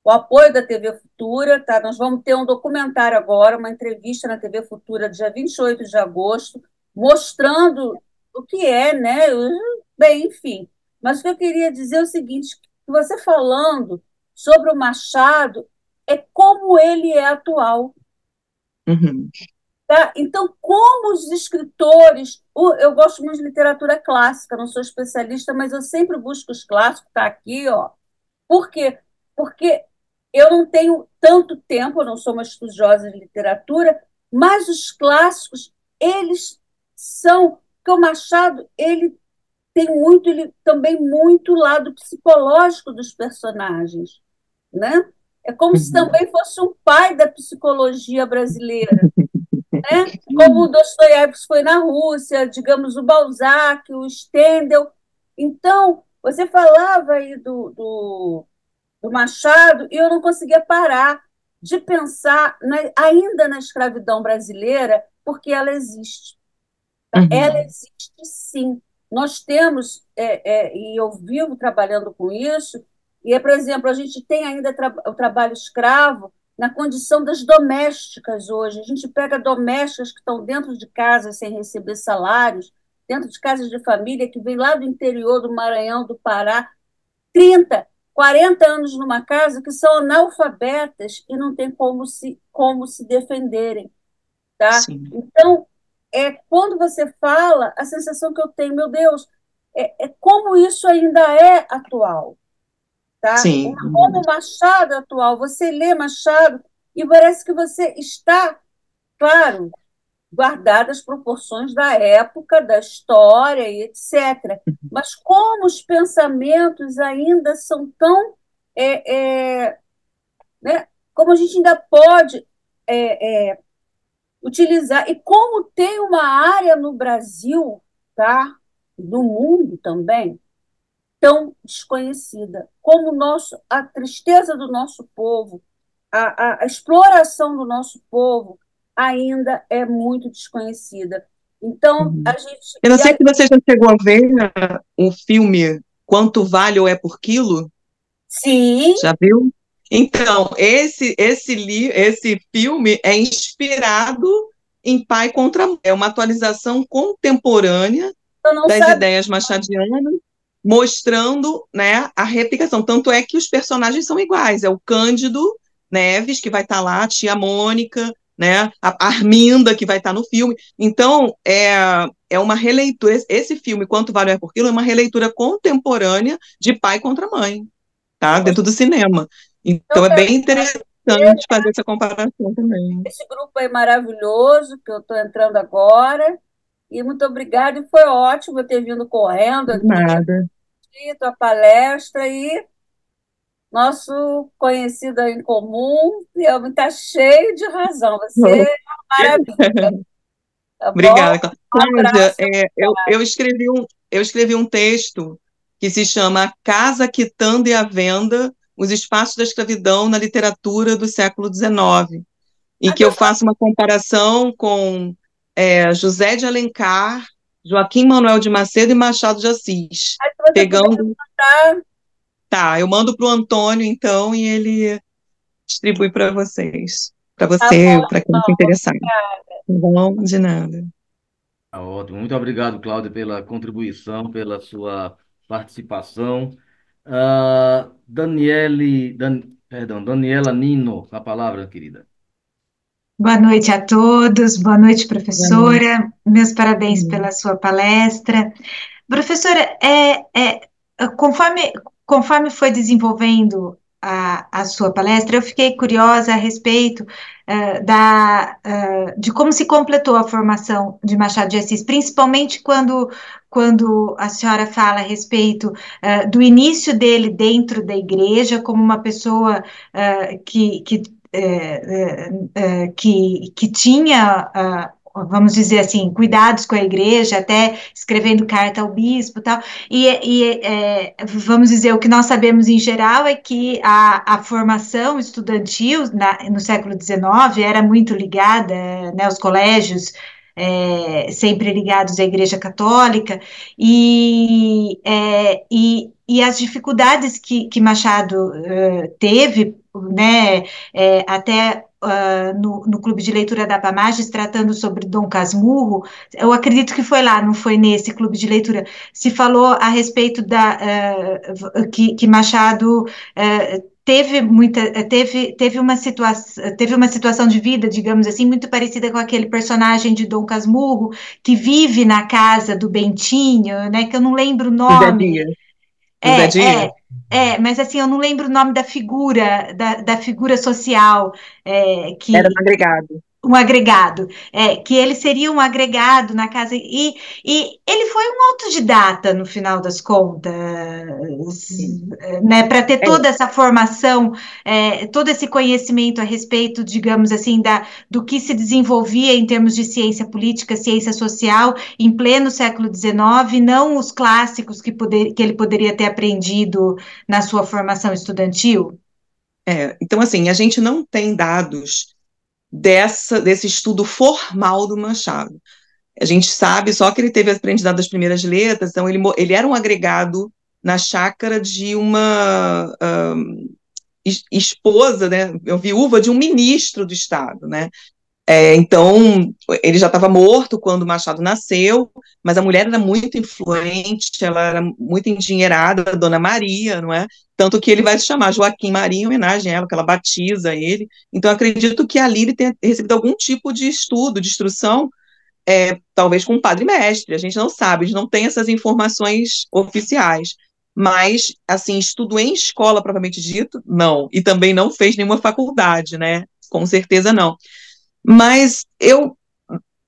o apoio da TV Futura, tá? Nós vamos ter um documentário agora, uma entrevista na TV Futura, dia 28 de agosto, mostrando o que é, né? Bem, enfim. Mas o que eu queria dizer é o seguinte, que você falando sobre o Machado, é como ele é atual. Uhum. Tá? Então, como os escritores. Eu gosto muito de literatura clássica, não sou especialista, mas eu sempre busco os clássicos, está aqui, ó. Por quê? Porque eu não tenho tanto tempo, eu não sou uma estudiosa de literatura, mas os clássicos, eles são. Porque o Machado, ele tem muito, ele também muito lado psicológico dos personagens, né? É como se Uhum. também fosse um pai da psicologia brasileira, né? Como o Dostoiévski foi na Rússia, digamos, o Balzac, o Stendhal. Então, você falava aí do Machado, e eu não conseguia parar de pensar ainda na escravidão brasileira, porque ela existe. Tá? Ela Uhum. existe sim. Nós temos, e eu vivo trabalhando com isso, e, por exemplo, a gente tem ainda o trabalho escravo na condição das domésticas hoje. A gente pega domésticas que estão dentro de casa sem receber salários, dentro de casas de família, que vêm lá do interior do Maranhão, do Pará, 30, 40 anos numa casa, que são analfabetas e não têm como se defenderem. Tá? Sim. Então, quando você fala, a sensação que eu tenho, meu Deus, como isso ainda é atual. Tá? Sim. Como o Machado é atual, você lê Machado e parece que você está, claro, guardadas as proporções da época, da história e etc. Mas como os pensamentos ainda são tão. Né? Como a gente ainda pode utilizar, e como tem uma área no Brasil, tá? No mundo também, tão desconhecida, como a tristeza do nosso povo, a exploração do nosso povo ainda é muito desconhecida. Então, Uhum. a gente. Eu não sei se você já chegou a ver o filme Quanto Vale ou É por Quilo? Sim. Já viu? Então, esse filme é inspirado em Pai contra Mãe. É uma atualização contemporânea das ideias machadianas, mostrando, né, a replicação. Tanto é que os personagens são iguais. É o Cândido Neves, que vai estar lá, a tia Mônica, né, a Arminda, que vai estar no filme. Então, é uma releitura. Esse filme, Quanto Vale é por Quilo, é uma releitura contemporânea de Pai contra Mãe, tá? Dentro do cinema. Então, é bem interessante fazer essa comparação também. Esse grupo é maravilhoso, que eu estou entrando agora. E muito obrigada, e foi ótimo eu ter vindo correndo aqui, Nada. a palestra, e nosso conhecido em comum, Guilherme, está cheio de razão. Você é uma maravilha. Tá bom? Obrigada. Abraço. Eu escrevi um texto que se chama Casa, Quitanda e a Venda, os espaços da escravidão na literatura do século XIX, em que eu faço uma comparação com José de Alencar, Joaquim Manuel de Macedo e Machado de Assis. Pegando. Tá, eu mando para o Antônio, então, e ele distribui para vocês. Para você, para quem se interessar. Não, de nada. Tá ótimo. Muito obrigado, Cláudia, pela contribuição, pela sua participação. Daniela Nino, a palavra, querida. Boa noite a todos, boa noite, Boa noite. professora. Meus parabéns pela sua palestra. Professora, conforme foi desenvolvendo a sua palestra, eu fiquei curiosa a respeito de como se completou a formação de Machado de Assis, principalmente quando a senhora fala a respeito do início dele dentro da igreja, como uma pessoa que tinha, vamos dizer assim, cuidados com a igreja, até escrevendo carta ao bispo e tal, vamos dizer, o que nós sabemos em geral é que a formação estudantil no século XIX era muito ligada, né, aos colégios, sempre ligados à Igreja Católica, e as dificuldades que Machado teve, né, até no Clube de Leitura da Pamages, tratando sobre Dom Casmurro, eu acredito que foi lá, não foi nesse clube de leitura, se falou a respeito que Machado teve uma situação de vida, digamos assim, muito parecida com aquele personagem de Dom Casmurro, que vive na casa do Bentinho, né, que eu não lembro o Do Zé nome. Dias. Do Zé Dias. Mas assim, eu não lembro o nome da figura, da figura social, Era um agregado. um agregado, que ele seria um agregado na casa, e ele foi um autodidata, no final das contas, né, para ter toda essa formação, todo esse conhecimento a respeito, digamos assim, do que se desenvolvia em termos de ciência política, ciência social, em pleno século XIX, não os clássicos que ele poderia ter aprendido na sua formação estudantil? Então, assim, a gente não tem dados desse estudo formal do Machado. A gente sabe só que ele teve aprendizado das primeiras letras, então ele era um agregado na chácara de uma esposa, né, viúva de um ministro do Estado, né? Então, ele já estava morto quando Machado nasceu, mas a mulher era muito influente, ela era muito endinheirada, a Dona Maria, não é? Tanto que ele vai se chamar Joaquim Maria em homenagem a ela, que ela batiza ele. Então, acredito que ali ele tenha recebido algum tipo de estudo, de instrução, talvez com um padre mestre, a gente não sabe, a gente não tem essas informações oficiais. Mas, assim, estudo em escola, propriamente dito, não. E também não fez nenhuma faculdade, né? Com certeza não. Mas eu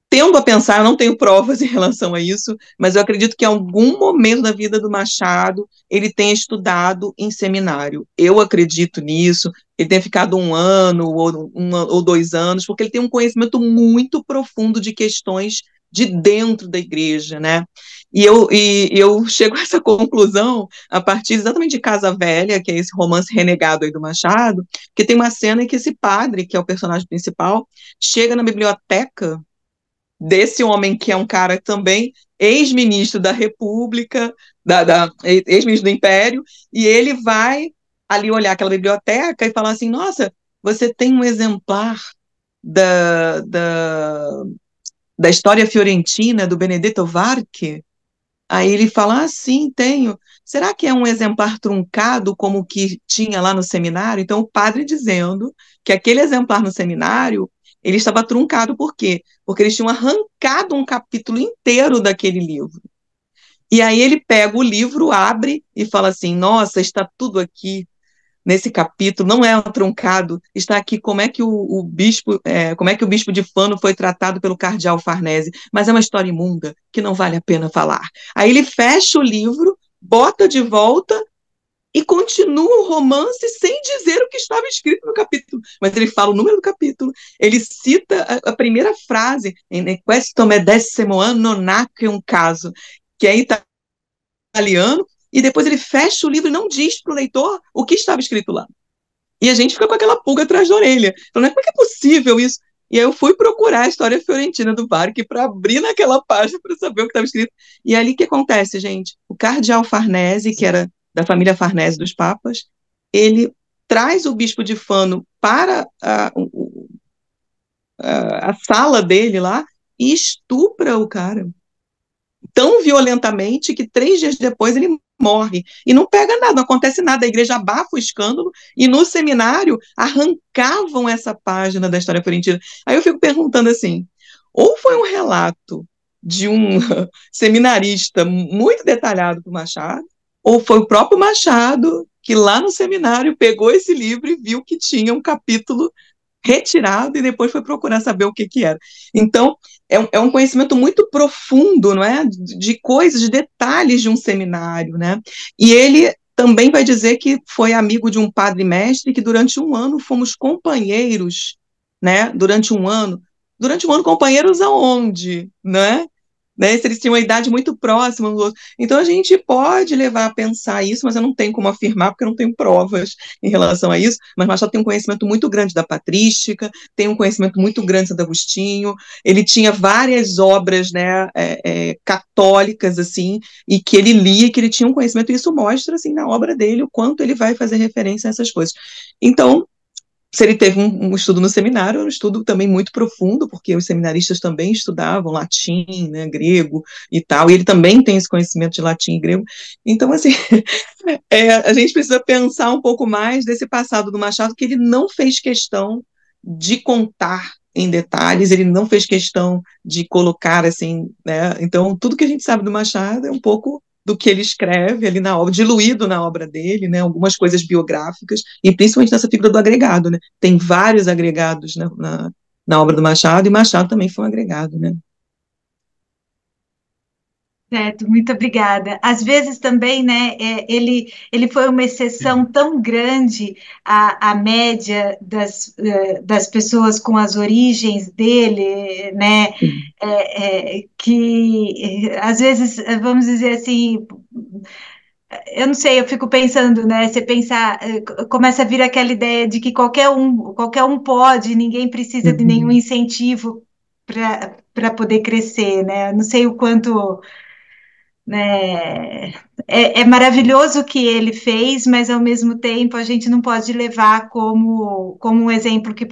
tendo a pensar, eu não tenho provas em relação a isso, mas eu acredito que em algum momento da vida do Machado ele tenha estudado em seminário. Eu acredito nisso, ele tenha ficado 1 ano ou 2 anos, porque ele tem um conhecimento muito profundo de questões de dentro da igreja, né? E eu chego a essa conclusão a partir exatamente de Casa Velha, que é esse romance renegado aí do Machado, que tem uma cena em que esse padre, que é o personagem principal, chega na biblioteca desse homem que é um cara também ex-ministro da República, ex-ministro do Império, e ele vai ali olhar aquela biblioteca e falar assim, nossa, você tem um exemplar da história fiorentina do Benedetto Varchi? Aí ele fala, sim, tenho. Será que é um exemplar truncado como o que tinha lá no seminário? Então, o padre dizendo que aquele exemplar no seminário, ele estava truncado por quê? Porque eles tinham arrancado um capítulo inteiro daquele livro. E aí ele pega o livro, abre e fala assim, nossa, está tudo aqui nesse capítulo, não é um truncado, está aqui como é que o bispo de Fano foi tratado pelo cardeal Farnese, mas é uma história imunda que não vale a pena falar. Aí ele fecha o livro, bota de volta e continua o romance sem dizer o que estava escrito no capítulo, mas ele fala o número do capítulo, ele cita a primeira frase, em questo medesimo anno nacque un caso, que é italiano, e depois ele fecha o livro e não diz para o leitor o que estava escrito lá. E a gente fica com aquela pulga atrás da orelha. Falando, como é que é possível isso? E aí eu fui procurar a história fiorentina do Varchi para abrir naquela página para saber o que estava escrito. E aí o que acontece, gente? O cardeal Farnese, que era da família Farnese dos Papas, ele traz o bispo de Fano para a sala dele lá e estupra o cara tão violentamente que 3 dias depois ele morre. E não pega nada, não acontece nada. A igreja abafa o escândalo e no seminário arrancavam essa página da história corintiana. Aí eu fico perguntando assim, ou foi um relato de um seminarista muito detalhado para o Machado, ou foi o próprio Machado que lá no seminário pegou esse livro e viu que tinha um capítulo retirado e depois foi procurar saber o que era. Então, é um conhecimento muito profundo, não é? De coisas, de detalhes de um seminário, né? E ele também vai dizer que foi amigo de um padre mestre, que durante um ano fomos companheiros, né? Durante um ano companheiros aonde, né? Se eles tinham uma idade muito próxima um do outro. Então a gente pode levar a pensar isso, mas eu não tenho como afirmar, porque eu não tenho provas em relação a isso, mas Machado tem um conhecimento muito grande da patrística, tem um conhecimento muito grande de Santo Agostinho, ele tinha várias obras, né, católicas, assim, e que ele lia, que ele tinha um conhecimento, e isso mostra, assim, na obra dele, o quanto ele vai fazer referência a essas coisas. Então, se ele teve um estudo no seminário, um estudo também muito profundo, porque os seminaristas também estudavam latim, né, grego e tal, e ele também tem esse conhecimento de latim e grego. Então, assim, a gente precisa pensar um pouco mais desse passado do Machado, que ele não fez questão de contar em detalhes, ele não fez questão de colocar, assim, né, então tudo que a gente sabe do Machado é um pouco do que ele escreve ali na obra, diluído na obra dele, né, algumas coisas biográficas, e principalmente nessa figura do agregado, né, tem vários agregados na obra do Machado, e Machado também foi um agregado, né. Certo, muito obrigada. Às vezes também, né, ele foi uma exceção tão grande à média das pessoas com as origens dele, né, que às vezes, vamos dizer assim, eu não sei, eu fico pensando, né, você pensar, começa a vir aquela ideia de que qualquer um pode, ninguém precisa de nenhum incentivo para poder crescer, né, eu não sei o quanto, né? É maravilhoso o que ele fez, mas ao mesmo tempo a gente não pode levar como um exemplo que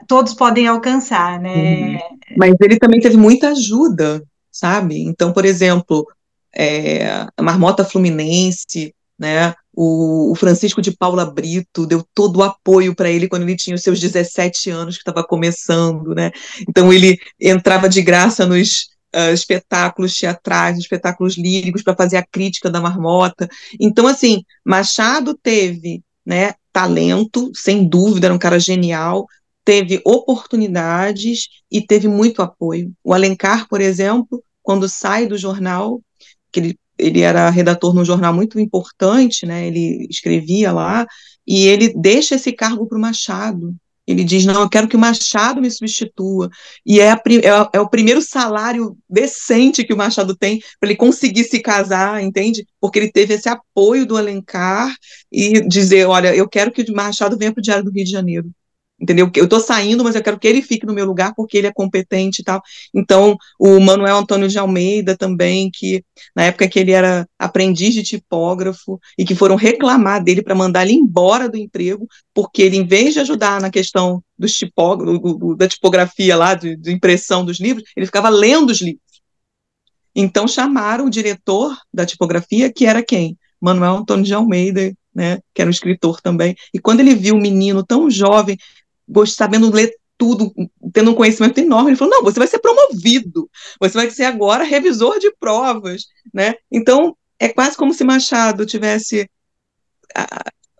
todos podem alcançar, né? Mas ele também teve muita ajuda, sabe? Então, por exemplo, a Marmota Fluminense, né? O Francisco de Paula Brito deu todo o apoio para ele quando ele tinha os seus 17 anos, que estava começando, né? Então ele entrava de graça nos espetáculos teatrais, espetáculos líricos para fazer a crítica da Marmota. Então, assim, Machado teve, né, talento, sem dúvida, era um cara genial, teve oportunidades e teve muito apoio. O Alencar, por exemplo, quando sai do jornal, que ele era redator num jornal muito importante, né, ele escrevia lá, e ele deixa esse cargo para o Machado. Ele diz, não, eu quero que o Machado me substitua. E é o primeiro salário decente que o Machado tem para ele conseguir se casar, entende? Porque ele teve esse apoio do Alencar e dizer, olha, eu quero que o Machado venha para o Diário do Rio de Janeiro. Entendeu? Eu estou saindo, mas eu quero que ele fique no meu lugar porque ele é competente e tal. Então, o Manuel Antônio de Almeida também, que na época que ele era aprendiz de tipógrafo e que foram reclamar dele para mandar ele embora do emprego, porque ele, em vez de ajudar na questão dos da tipografia lá, de impressão dos livros, ele ficava lendo os livros. Então, chamaram o diretor da tipografia, que era quem? Manuel Antônio de Almeida, né, que era um escritor também. E quando ele viu o menino tão jovem, sabendo ler tudo, tendo um conhecimento enorme, ele falou, não, você vai ser promovido, você vai ser agora revisor de provas, né? Então, é quase como se Machado tivesse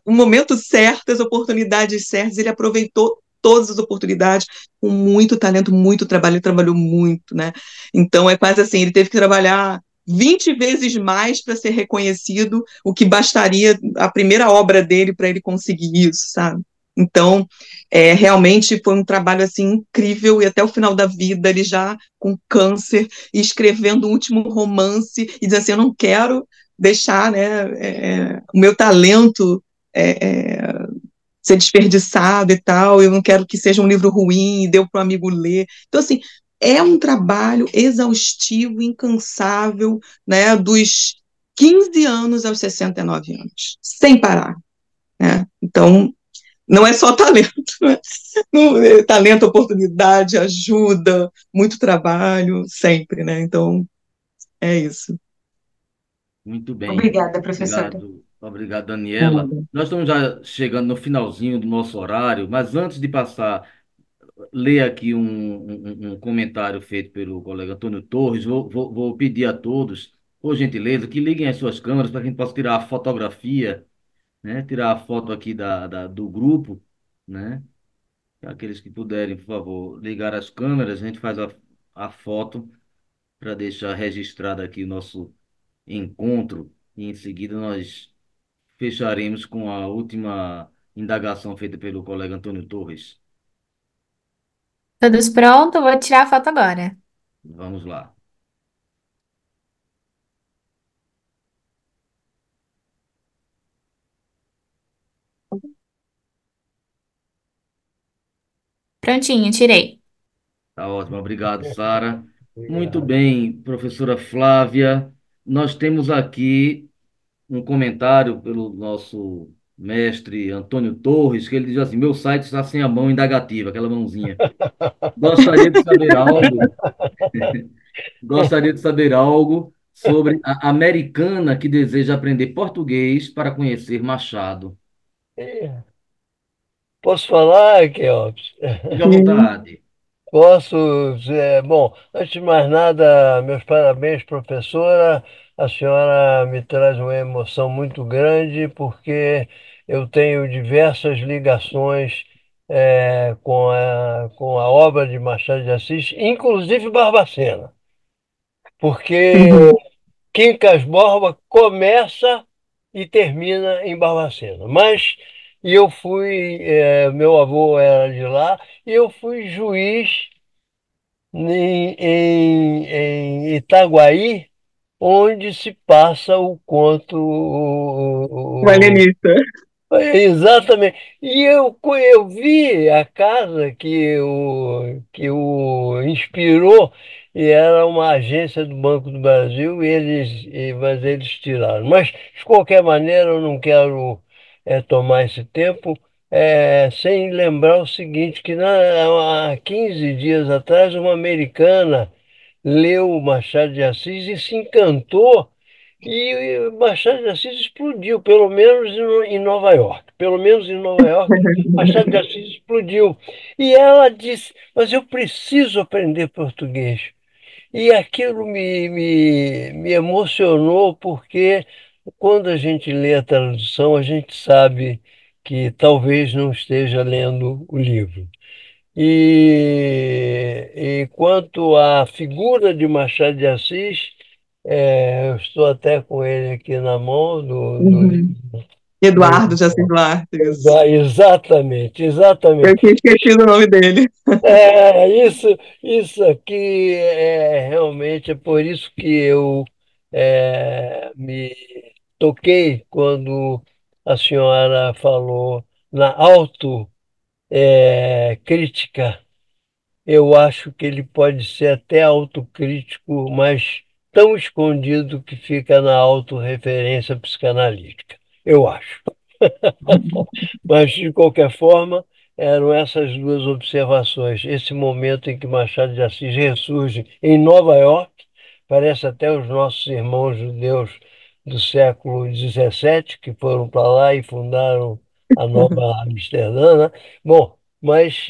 o momento certo, as oportunidades certas, ele aproveitou todas as oportunidades, com muito talento, muito trabalho, ele trabalhou muito, né? Então, é quase assim, ele teve que trabalhar 20 vezes mais para ser reconhecido, o que bastaria a primeira obra dele para ele conseguir isso, sabe? Então, realmente foi um trabalho assim incrível, e até o final da vida, ele já com câncer, e escrevendo o último romance, e dizendo assim, eu não quero deixar, né, o meu talento ser desperdiçado e tal, eu não quero que seja um livro ruim, e deu para o amigo ler. Então, assim, é um trabalho exaustivo, incansável, né, dos 15 anos aos 69 anos, sem parar, né? Então, não é só talento, talento, oportunidade, ajuda, muito trabalho, sempre, né? Então, é isso. Muito bem. Obrigada, professora. Obrigado, obrigado, Daniela. Nós estamos já chegando no finalzinho do nosso horário, mas antes de passar, ler aqui um comentário feito pelo colega Antônio Torres, vou pedir a todos, por gentileza, que liguem as suas câmeras para que a gente possa tirar a fotografia, né? Tirar a foto aqui do grupo, né? Aqueles que puderem, por favor, ligar as câmeras, a gente faz a foto para deixar registrado aqui o nosso encontro e em seguida nós fecharemos com a última indagação feita pelo colega Antônio Torres. Todos prontos? Vou tirar a foto agora. Vamos lá. Prontinho, tirei. Tá ótimo, obrigado, Sara. Muito Obrigado. bem, professora Flávia. Nós temos aqui um comentário pelo nosso mestre Antônio Torres, que ele diz assim: meu site está sem a mão indagativa, aquela mãozinha. Gostaria de saber algo, gostaria de saber algo sobre a americana que deseja aprender português para conhecer Machado. Posso falar, Kelps? Fique à vontade. Posso dizer, bom, antes de mais nada, meus parabéns, professora. A senhora me traz uma emoção muito grande, porque eu tenho diversas ligações com a obra de Machado de Assis, inclusive Barbacena, porque Quincas Borba começa e termina em Barbacena. Mas eu fui, meu avô era de lá, e eu fui juiz em Itaguaí, onde se passa o conto. Valenica. Exatamente. E eu vi a casa que o inspirou, e era uma agência do Banco do Brasil, mas eles tiraram. Mas, de qualquer maneira, eu não quero tomar esse tempo sem lembrar o seguinte, que há 15 dias atrás, uma americana leu Machado de Assis e se encantou, e o Machado de Assis explodiu, pelo menos em Nova York. Pelo menos em Nova York, Machado de Assis explodiu. E ela disse, mas eu preciso aprender português. E aquilo me emocionou, porque quando a gente lê a tradução, a gente sabe que talvez não esteja lendo o livro. E quanto à figura de Machado de Assis, eu estou até com ele aqui na mão do livro. Eduardo de Assis Duarte, isso. Exatamente, Eu exatamente. tinha esquecido o nome dele. Isso aqui realmente é por isso que eu me toquei quando a senhora falou na autocrítica. Eu acho que ele pode ser até autocrítico, mas tão escondido que fica na autorreferência psicanalítica. Eu acho. Mas, de qualquer forma, eram essas duas observações. Esse momento em que Machado de Assis ressurge em Nova York, parece até os nossos irmãos judeus do século XVII, que foram para lá e fundaram a Nova Amsterdã, né? Bom, mas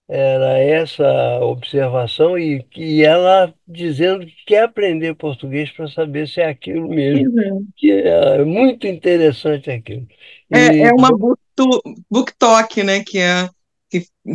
era essa observação, e ela dizendo que quer aprender português para saber se é aquilo mesmo, que é muito interessante aquilo. É E uma BookTok, né? Que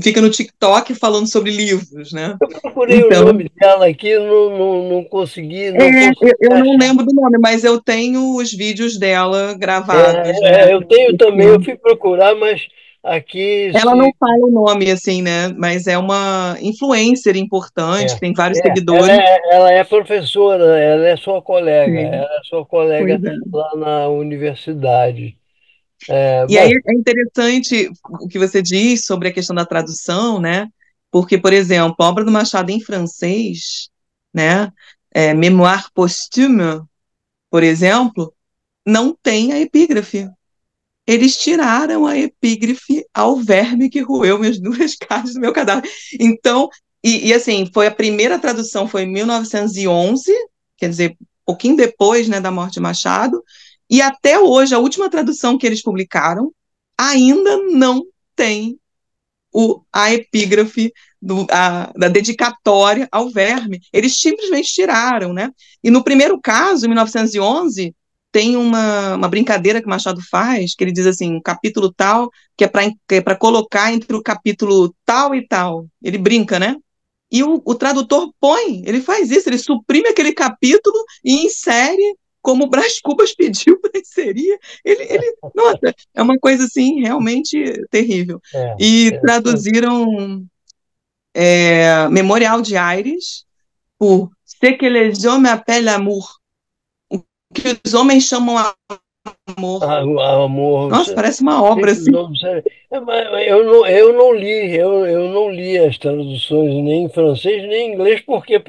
fica no TikTok falando sobre livros, né? eu procurei o Então, nome dela aqui, não consegui, não consegui eu não achar. lembro do nome, mas eu tenho os vídeos dela gravados, né? Eu tenho também, eu fui procurar, mas aqui Ela não fala o nome, assim, né? Mas é uma influencer importante, é, que tem vários ela seguidores. ela é professora, ela é sua colega, Sim, ela é sua colega pois é. lá na universidade. E aí Bom, é interessante o que você diz sobre a questão da tradução, né? Porque, por exemplo, a obra do Machado em francês, né? Mémoire posthume, por exemplo, não tem a epígrafe. eles tiraram a epígrafe ao verme que roeu minhas duas cartas do meu cadáver. Então, assim, foi a primeira tradução, foi em 1911, quer dizer, um pouquinho depois, né, da morte de Machado, e até hoje, a última tradução que eles publicaram ainda não tem a epígrafe da dedicatória ao verme. Eles simplesmente tiraram, né? E no primeiro caso, em 1911, tem uma brincadeira que Machado faz, que ele diz assim, um capítulo tal, que é para colocar entre o capítulo tal e tal. Ele brinca, né? E o tradutor ele faz isso, ele suprime aquele capítulo e insere como o Brás Cubas pediu para inserir. Nossa, é uma coisa assim realmente terrível. E traduziram Memorial de Aires por Ce que les hommes appellent amour, o que os homens chamam amor. Amor. Nossa, parece uma obra assim. Eu não li as traduções nem em francês nem em inglês, por que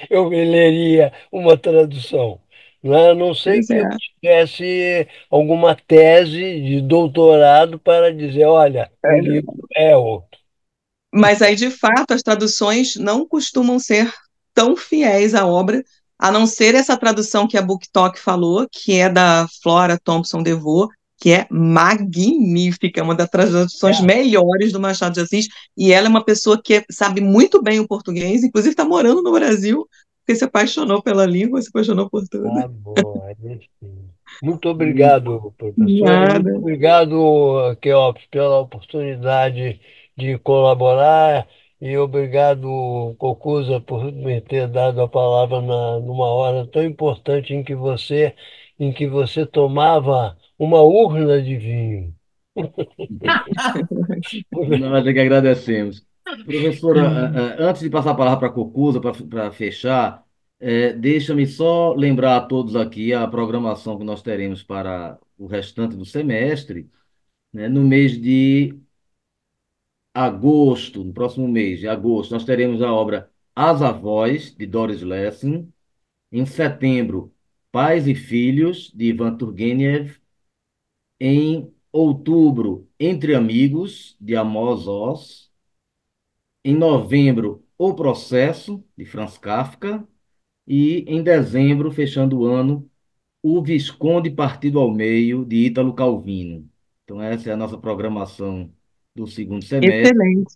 eu leria uma tradução? Né? A não ser que eu tivesse alguma tese de doutorado para dizer, olha, o livro é outro. Mas aí, de fato, as traduções não costumam ser tão fiéis à obra, a não ser essa tradução que a BookTok falou, que é da Flora Thompson DeVoe, que é magnífica, uma das traduções melhores do Machado de Assis, e ela é uma pessoa que sabe muito bem o português, inclusive está morando no Brasil, porque se apaixonou pela língua, se apaixonou por tudo. Ah, boa, muito obrigado, professor, e Nada. muito obrigado, Keops, pela oportunidade de colaborar, e obrigado, Cocuza, por me ter dado a palavra numa hora tão importante em que você tomava uma urna de vinho. Nós é que agradecemos. Professora, antes de passar a palavra para a Cocuza, para fechar, deixa-me só lembrar a todos aqui a programação que nós teremos para o restante do semestre, né? No mês de agosto, no próximo mês de agosto, nós teremos a obra As Avós, de Doris Lessing. Em setembro, Pais e Filhos, de Ivan Turgenev. Em outubro, Entre Amigos, de Amos Oz. Em novembro, O Processo, de Franz Kafka. E em dezembro, fechando o ano, O Visconde Partido ao Meio, de Ítalo Calvino. Então, essa é a nossa programação do segundo semestre. Excelente.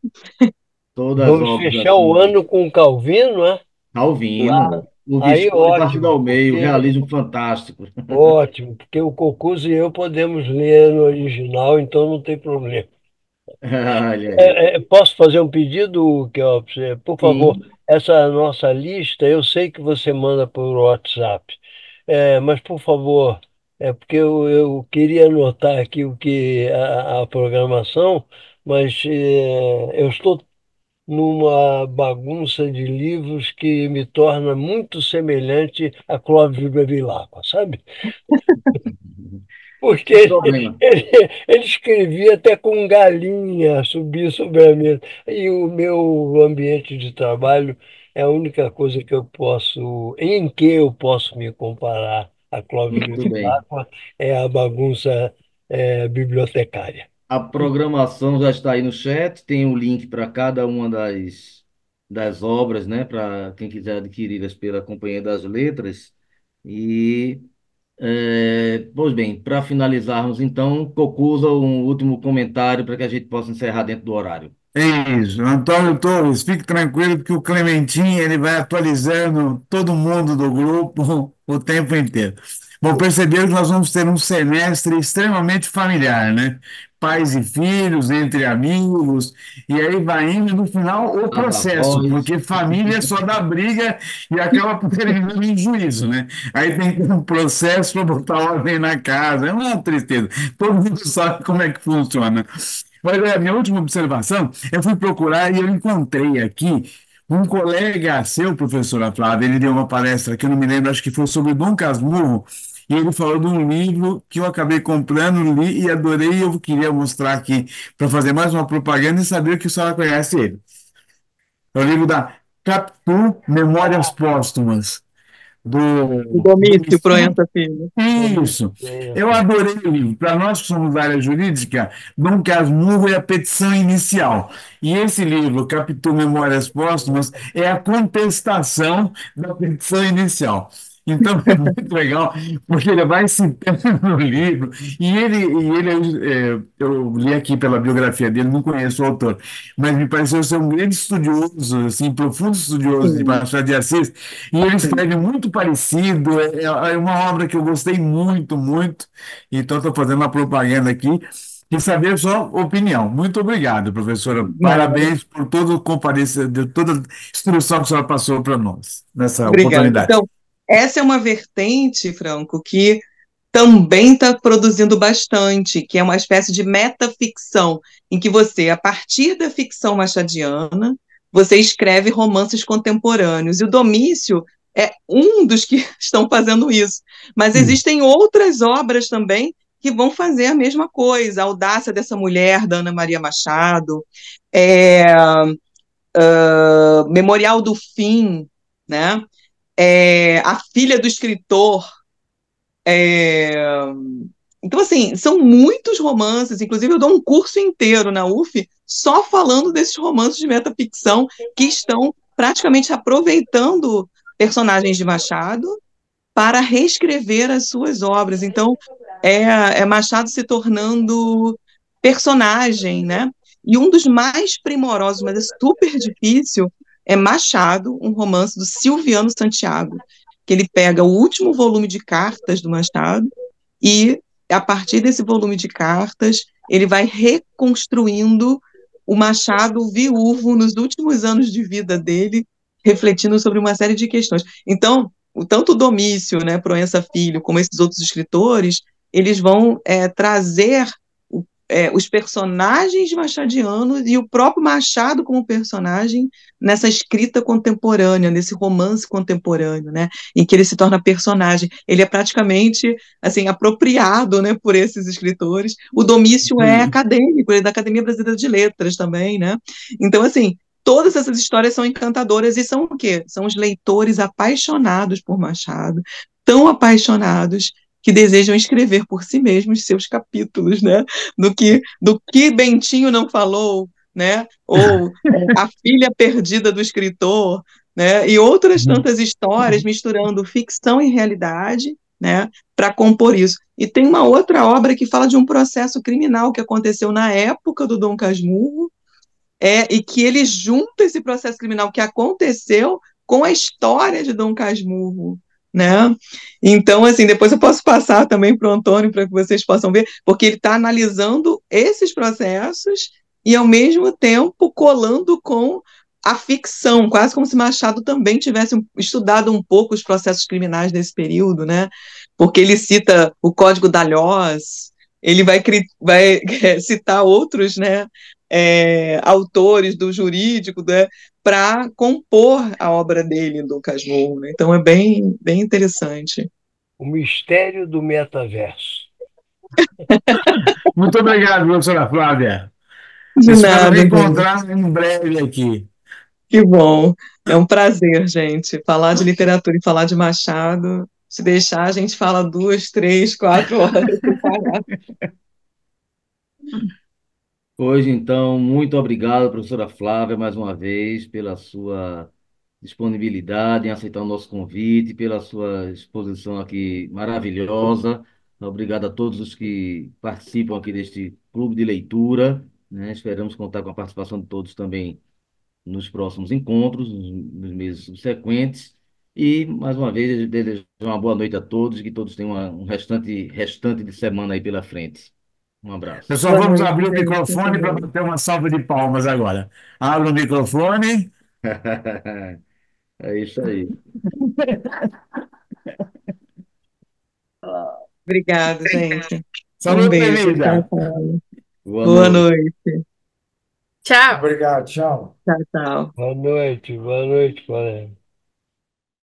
Todas as Vamos obras fechar o assim, ano com Calvino, né? Calvino, O Aí Visconde Partido ótimo, ao Meio, porque realismo fantástico. ótimo, porque o Cocuzo e eu podemos ler no original, então não tem problema. Olha aí. Posso fazer um pedido, Kelps? Por favor, Sim. essa nossa lista, eu sei que você manda por WhatsApp, mas por favor, porque eu queria anotar aqui a programação, mas eu estou numa bagunça de livros que me torna muito semelhante a Clóvis Bevilacqua, sabe? Porque Sem problema. ele escrevia até com galinha subir sobre a mesa. E o meu ambiente de trabalho é a única coisa em que eu posso me comparar a Clóvis Muito bem. Bevilacqua, é a bagunça bibliotecária. A programação já está aí no chat, tem o link para cada uma das obras, né? Para quem quiser adquiri-las pela Companhia das Letras. E, pois bem, para finalizarmos, então, Cocuza, um último comentário para que a gente possa encerrar dentro do horário. É isso, Antônio Torres, fique tranquilo que o Clementinho ele vai atualizando todo mundo do grupo o tempo inteiro. Bom, perceberam que nós vamos ter um semestre extremamente familiar, né? Pais e filhos, entre amigos, e aí vai indo e no final o As processo, avós. porque família só dá briga e acaba terminando em juízo, né? Aí tem que ter um processo para botar ordem na casa, é uma tristeza. Todo mundo sabe como é que funciona. Mas a minha última observação, eu fui procurar e eu encontrei aqui um colega seu, professora Flávia, ele deu uma palestra que eu não me lembro, acho que foi sobre Dom Casmurro, e ele falou de um livro que eu acabei comprando, li e adorei, e eu queria mostrar aqui para fazer mais uma propaganda e saber que a senhora conhece ele. É o livro da Capitu Memórias Póstumas. O do Domício Domicílio. Proença Filho. Isso. Eu adorei o livro. Para nós que somos da área jurídica, Dom Casmurro é a petição inicial. E esse livro, Capitu Memórias Póstumas, é a contestação da petição inicial. Então é muito legal, porque ele vai citando no livro, eu li aqui pela biografia dele, não conheço o autor, mas me pareceu ser um grande estudioso, assim, profundo estudioso de Sim, Machado de Assis, e ele sim. escreve muito parecido, é uma obra que eu gostei muito, muito, então estou fazendo uma propaganda aqui, e saber sua opinião. Muito obrigado, professora. Nada. Parabéns por todo o comparecer, de toda a instrução que a senhora passou para nós nessa Obrigada. oportunidade. Então, essa é uma vertente, Franco, que também está produzindo bastante, que é uma espécie de metaficção, em que você, a partir da ficção machadiana, você escreve romances contemporâneos. E o Domício é um dos que estão fazendo isso. Mas existem outras obras também que vão fazer a mesma coisa. A Audácia dessa Mulher, da Ana Maria Machado, é, Memorial do Fim, né? A Filha do Escritor. É, Então, assim, são muitos romances, inclusive eu dou um curso inteiro na UF só falando desses romances de metaficção que estão praticamente aproveitando personagens de Machado para reescrever as suas obras. Então, é Machado se tornando personagem, né? E um dos mais primorosos, mas é super difícil, é Machado, um romance do Silviano Santiago, que ele pega o último volume de cartas do Machado e, a partir desse volume de cartas, ele vai reconstruindo o Machado viúvo nos últimos anos de vida dele, refletindo sobre uma série de questões. Então, tanto o Domício, né, Proença Filho, como esses outros escritores, eles vão trazer os personagens machadianos e o próprio Machado como personagem nessa escrita contemporânea, nesse romance contemporâneo, né, em que ele se torna personagem. Ele é praticamente assim apropriado, né, por esses escritores. O Domício é acadêmico, ele é da Academia Brasileira de Letras também, né? Então, assim, todas essas histórias são encantadoras e são o quê? São os leitores apaixonados por Machado, tão apaixonados que desejam escrever por si mesmos seus capítulos, né? Do que Bentinho não falou, né? Ou A Filha Perdida do Escritor, né? E outras tantas histórias misturando ficção e realidade, né? Para compor isso. E tem uma outra obra que fala de um processo criminal que aconteceu na época do Dom Casmurro, e que ele junta esse processo criminal que aconteceu com a história de Dom Casmurro, né? Então, assim, depois eu posso passar também para o Antônio para que vocês possam ver, porque ele está analisando esses processos e, ao mesmo tempo, colando com a ficção, quase como se Machado também tivesse estudado um pouco os processos criminais desse período, né? Porque ele cita o Código d'Alhoz, ele vai citar outros, né, autores do jurídico, né, para compor a obra dele, do Casmurro, né? Então é bem, bem interessante. O mistério do metaverso. Muito obrigado, professora Flávia. De Espero nada, gente. reencontrar em breve aqui. Que bom. É um prazer, gente. Falar de literatura e falar de Machado. Se deixar, a gente fala 2, 3, 4 horas sem parar. Hoje, então, muito obrigado, professora Flávia, mais uma vez, pela sua disponibilidade em aceitar o nosso convite, pela sua exposição aqui maravilhosa. Obrigado a todos os que participam aqui deste clube de leitura, né? Esperamos contar com a participação de todos também nos próximos encontros, nos meses subsequentes. E, mais uma vez, eu desejo uma boa noite a todos e que todos tenham um restante de semana aí pela frente. Um abraço. Pessoal, Boa vamos noite, abrir o gente. microfone para bater uma salva de palmas agora. Abre o microfone. É isso aí. Obrigada, gente. Um Saúde, beijo. Tchau, Emília. tchau. Boa Boa noite. noite. Tchau. Obrigado, tchau. Tchau, tchau. Boa noite, Valéria.